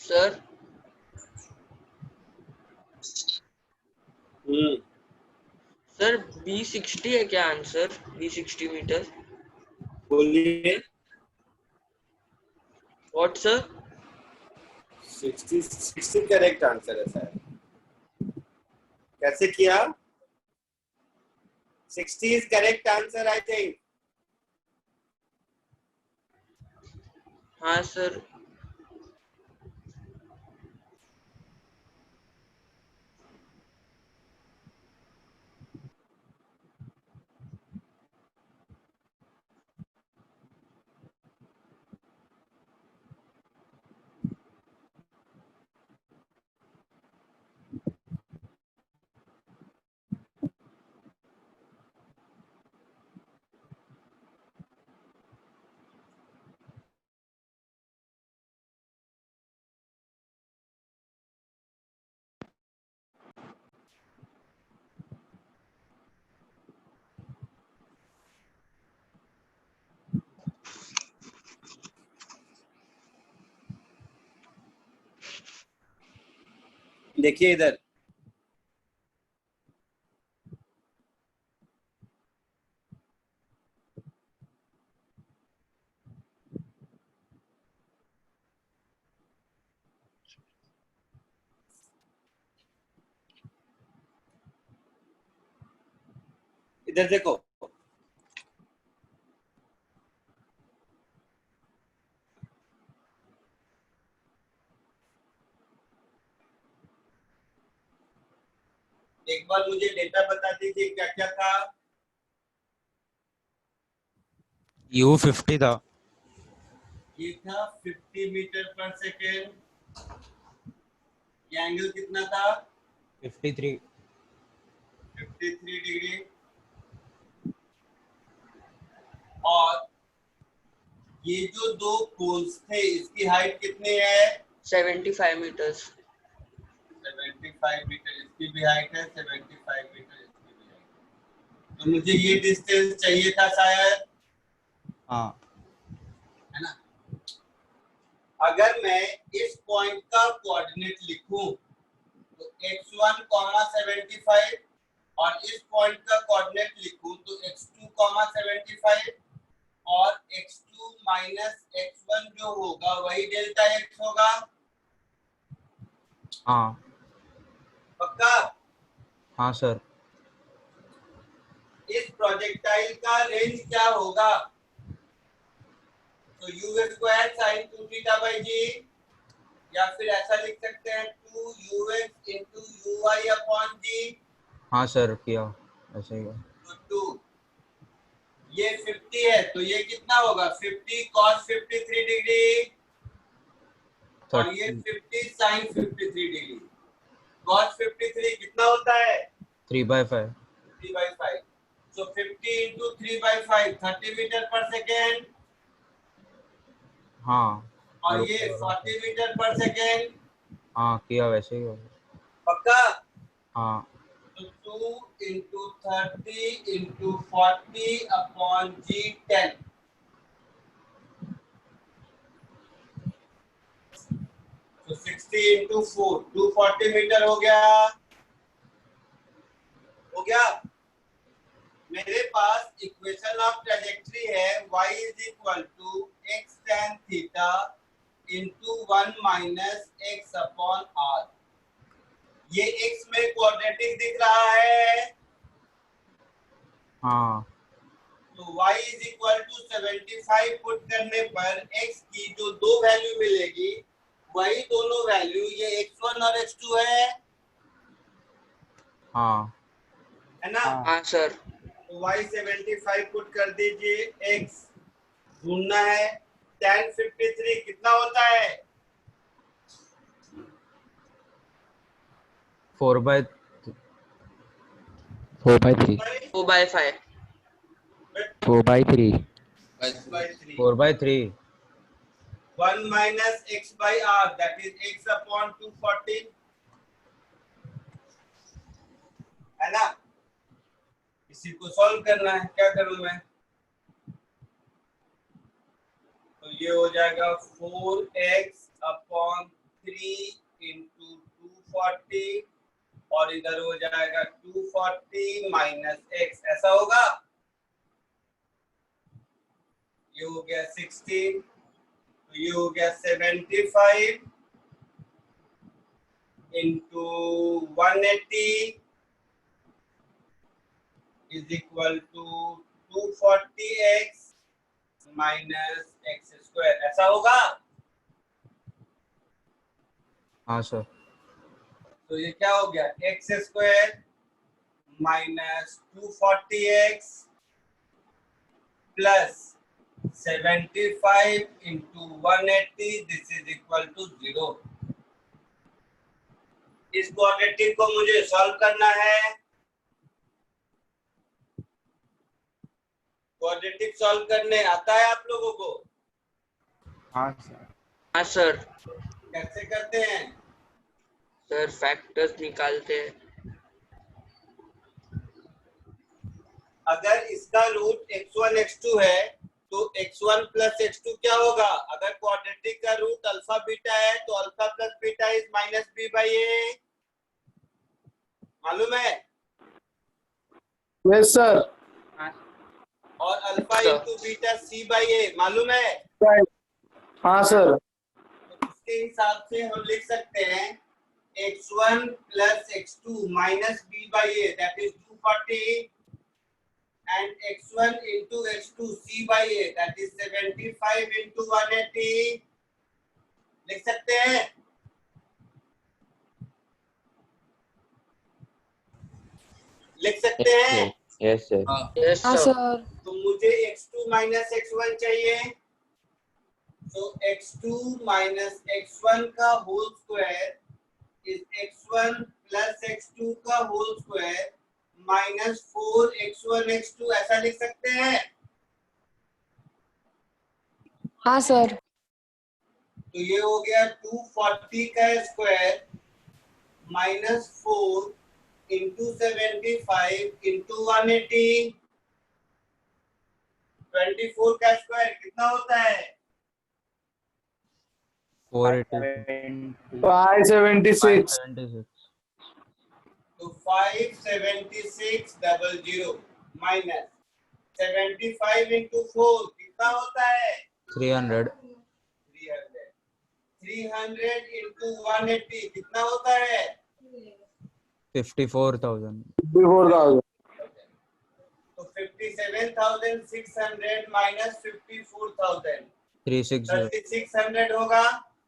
Speaker 4: Sir sir B60 है क्या आंसर? B60 metre.
Speaker 2: बोलिए।
Speaker 4: What sir?
Speaker 2: 60 करेक्ट आंसर है सर। कैसे किया? 60 is correct answer, I think.
Speaker 4: हाँ सर।
Speaker 2: देखिए इधर, इधर देखो। एक बार मुझे डेटा बता दीजिए क्या क्या था।
Speaker 1: U50 था।
Speaker 2: ये था 50 मीटर पर सेकेंड। ये एंगल कितना था?
Speaker 1: 53।
Speaker 2: 53 डिग्री। और ये जो दो पोल्स थे इसकी हाइट कितनी है?
Speaker 4: 75 मीटर्स।
Speaker 2: 75 मीटर इसकी भी हाइट है, 75 मीटर इसकी भी हाइट है। तो मुझे ये डिस्टेंस चाहिए था शायद,
Speaker 1: हाँ
Speaker 2: है ना? अगर मैं इस पॉइंट का कोऑर्डिनेट लिखूं तो x1, 75 और इस पॉइंट का कोऑर्डिनेट लिखूं तो x2, 75 और x2 माइनस x1 जो होगा वही डेल्टा x होगा।
Speaker 1: हाँ
Speaker 2: पक्का?
Speaker 1: हाँ सर।
Speaker 2: इस प्रोजेक्टाइल का रेंज क्या होगा? तो u square sine 2 theta by g, या फिर ऐसा लिख सकते हैं 2ux into uy upon g।
Speaker 1: हाँ सर किया ऐसे ही।
Speaker 2: तो 2 ये 50 है तो ये कितना होगा? 50 cos 53 डिग्री और ये 50 sin 53 डिग्री। cos 53 कितना होता है?
Speaker 1: 3/5।
Speaker 2: 3/5। So 50 into 3/5 30 मीटर पर सेकेंड।
Speaker 1: हाँ
Speaker 2: और ये 40 मीटर पर सेकेंड।
Speaker 1: हाँ किया वैसे ही होगा।
Speaker 2: पक्का?
Speaker 1: हाँ
Speaker 2: तो 2 into 30 into 40 अपॉन g 10। तो 60 into 4 240 मीटर हो गया। हो गया? मेरे पास इक्वेशन ऑफ ट्रेजेक्ट्री है y is equal to x tan theta into 1 minus x upon r। ये x में क्वाड्रेटिक दिख रहा है।
Speaker 1: हाँ
Speaker 2: तो y is equal to 75 put करने पर x की जो दो वैल्यू मिलेगी वही दोनों वैल्यू ये x1 और x2 है।
Speaker 1: हाँ
Speaker 2: है ना?
Speaker 4: हाँ सर।
Speaker 2: तो y 75 पुट कर दीजिए, x ढूंढना है। tan 53 कितना होता है?
Speaker 1: 4/3।
Speaker 6: 4/3।
Speaker 4: 4/5।
Speaker 6: 4/3।
Speaker 2: by 3।
Speaker 1: 4/3।
Speaker 2: 1 minus x by r, that is x upon 240। है ना? इसी को सॉल्व करना है। क्या करूं मैं? तो ये हो जाएगा 4x अपॉन इंटू 240 और इधर हो जाएगा 240 माइनस एक्स, ऐसा होगा। ये हो गया 16, तो ये हो गया 75 into 180 is equal to 240x minus x square, ऐसा होगा।
Speaker 1: हाँ सर।
Speaker 2: तो ये क्या हो गया, x square minus 240x plus 75 into 180, this is equal to 0। इस क्वाड्रेटिक को मुझे सॉल्व करना है। क्वाड्रेटिक सॉल्व करने आता है आप लोगों को?
Speaker 10: हाँ सर।
Speaker 4: हाँ सर।
Speaker 2: कैसे करते हैं?
Speaker 4: सर फैक्टर्स निकालते हैं।
Speaker 2: अगर इसका रूट x1 x2 है तो x1 प्लस x2 क्या होगा? अगर क्वाड्रेटिक का रूट अल्फा बीटा है तो alpha plus beta is minus B by A, मालूम है?
Speaker 7: Yes sir.
Speaker 2: और alpha into beta C by A, मालूम है?
Speaker 7: हाँ सर।
Speaker 2: तो उसके हिसाब से हम लिख सकते हैं x1 plus x2 minus b by a, that is 240, and x1 into x2 c by a, that is 75 into 180, लिख सकते हैं? लिख सकते हैं?
Speaker 6: Yes sir.
Speaker 4: यस
Speaker 3: हाँ
Speaker 4: सर।
Speaker 3: सर।
Speaker 2: तो मुझे x2 माइनस x1 चाहिए, तो x2 माइनस x1 का whole square is x1 plus x2 का whole square minus 4x1 x2, ऐसा लिख सकते हैं?
Speaker 3: हाँ सर।
Speaker 2: तो ये हो गया 240 का स्क्वायर माइनस 4 इंटू 75 इंटू 180, 24 का स्क्वायर कितना होता है?
Speaker 1: 480
Speaker 7: 576
Speaker 2: तो 57600 माइनस 75 इंटू 4 कितना होता है?
Speaker 1: 300
Speaker 2: 300 इंटू 180 कितना होता है?
Speaker 1: 54,000
Speaker 7: 54,000
Speaker 2: तो 57,600 माइनस 54,000
Speaker 1: 360
Speaker 2: 3600 होगा।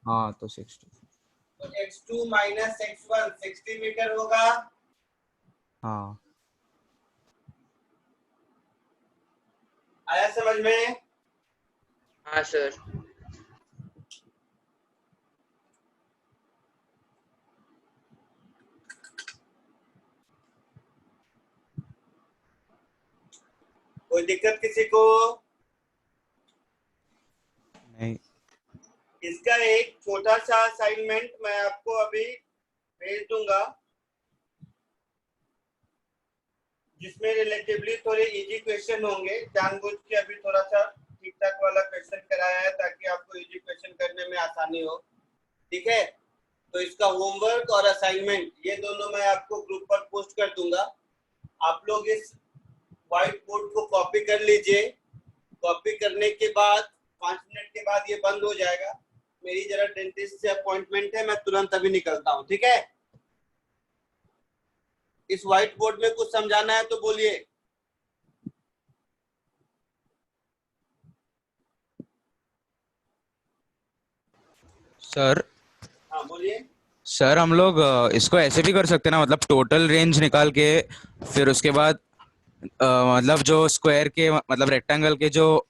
Speaker 1: हाँ तो 60
Speaker 2: तो x2 माइनस x1 60 मीटर होगा।
Speaker 1: हाँ
Speaker 2: आया समझ में?
Speaker 4: हाँ सर।
Speaker 2: कोई दिक्कत किसी को?
Speaker 1: नहीं।
Speaker 2: इसका एक छोटा सा असाइनमेंट मैं आपको अभी भेज दूंगा, जिसमें रिलेटिवली थोड़े इजी क्वेश्चन होंगे। जानबूझ के अभी थोड़ा सा ठीक ठाक वाला क्वेश्चन कराया है ताकि आपको इजी क्वेश्चन करने में आसानी हो, ठीक है? तो इसका होमवर्क और असाइनमेंट ये दोनों मैं आपको ग्रुप पर पोस्ट कर दूंगा। आप लोग इस व्हाइट बोर्ड को कॉपी कर लीजिए। कॉपी करने के बाद 5 मिनट के बाद ये बंद हो जाएगा। मेरी जरा डेंटिस्ट से अपॉइंटमेंट है, मैं तुरंत अभी निकलता हूँ, ठीक है? इस व्हाइट बोर्ड में कुछ समझाना है तो बोलिए।
Speaker 1: सर।
Speaker 2: हाँ बोलिए।
Speaker 1: सर हम लोग इसको ऐसे भी कर सकते हैं ना, मतलब टोटल रेंज निकाल के फिर उसके बाद मतलब जो स्क्वायर के मतलब रेक्टेंगल के जो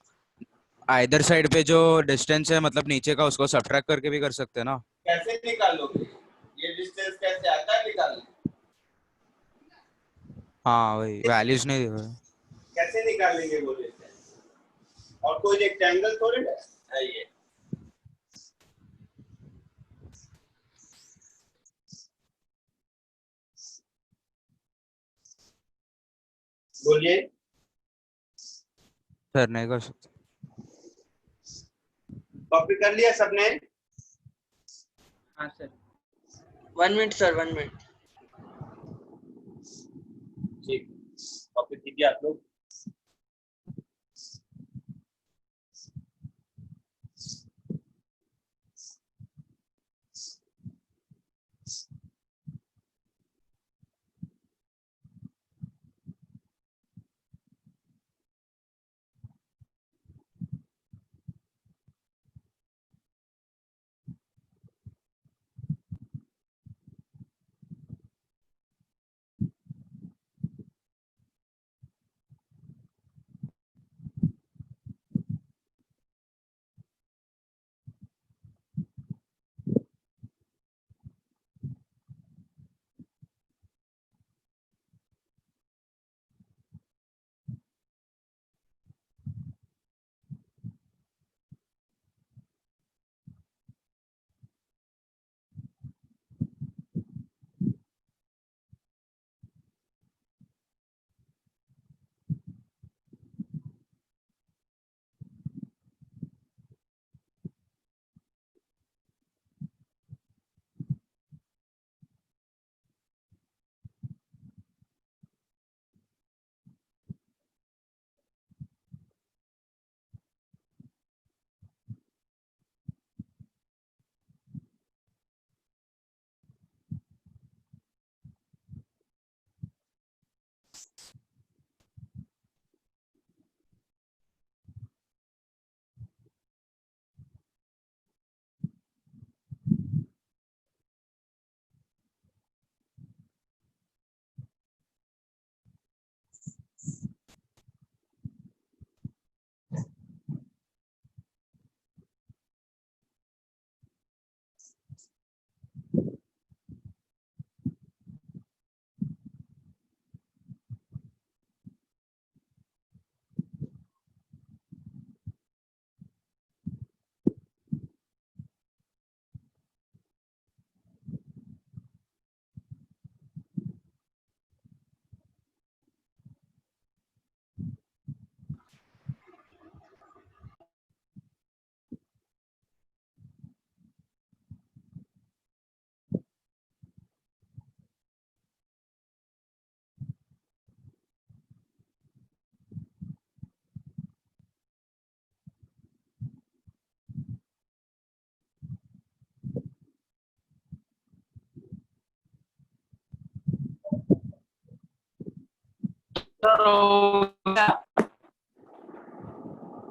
Speaker 1: आइदर साइड पे जो डिस्टेंस है मतलब नीचे का उसको सब्ट्रैक्ट करके भी कर सकते हैं ना।
Speaker 2: कैसे निकालोगे? ये डिस्टेंस कैसे आता है निकालने?
Speaker 1: हाँ वही वैल्यूज नहीं दिए।
Speaker 2: कैसे निकालेंगे वो डिस्टेंस? और कोई रेक्टेंगल थोड़ी ना है ये। बोलिए।
Speaker 1: सर नहीं कर सकते।
Speaker 2: कॉपी कर लिया सबने?
Speaker 5: हाँ सर
Speaker 4: 1 मिनट सर 1 मिनट।
Speaker 2: ठीक, कॉपी कीजिए आप लोग।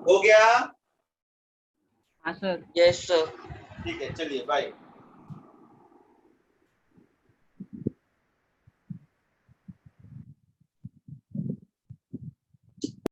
Speaker 2: हो गया?
Speaker 5: हाँ सर
Speaker 4: यस सर।
Speaker 2: ठीक है, चलिए बाय।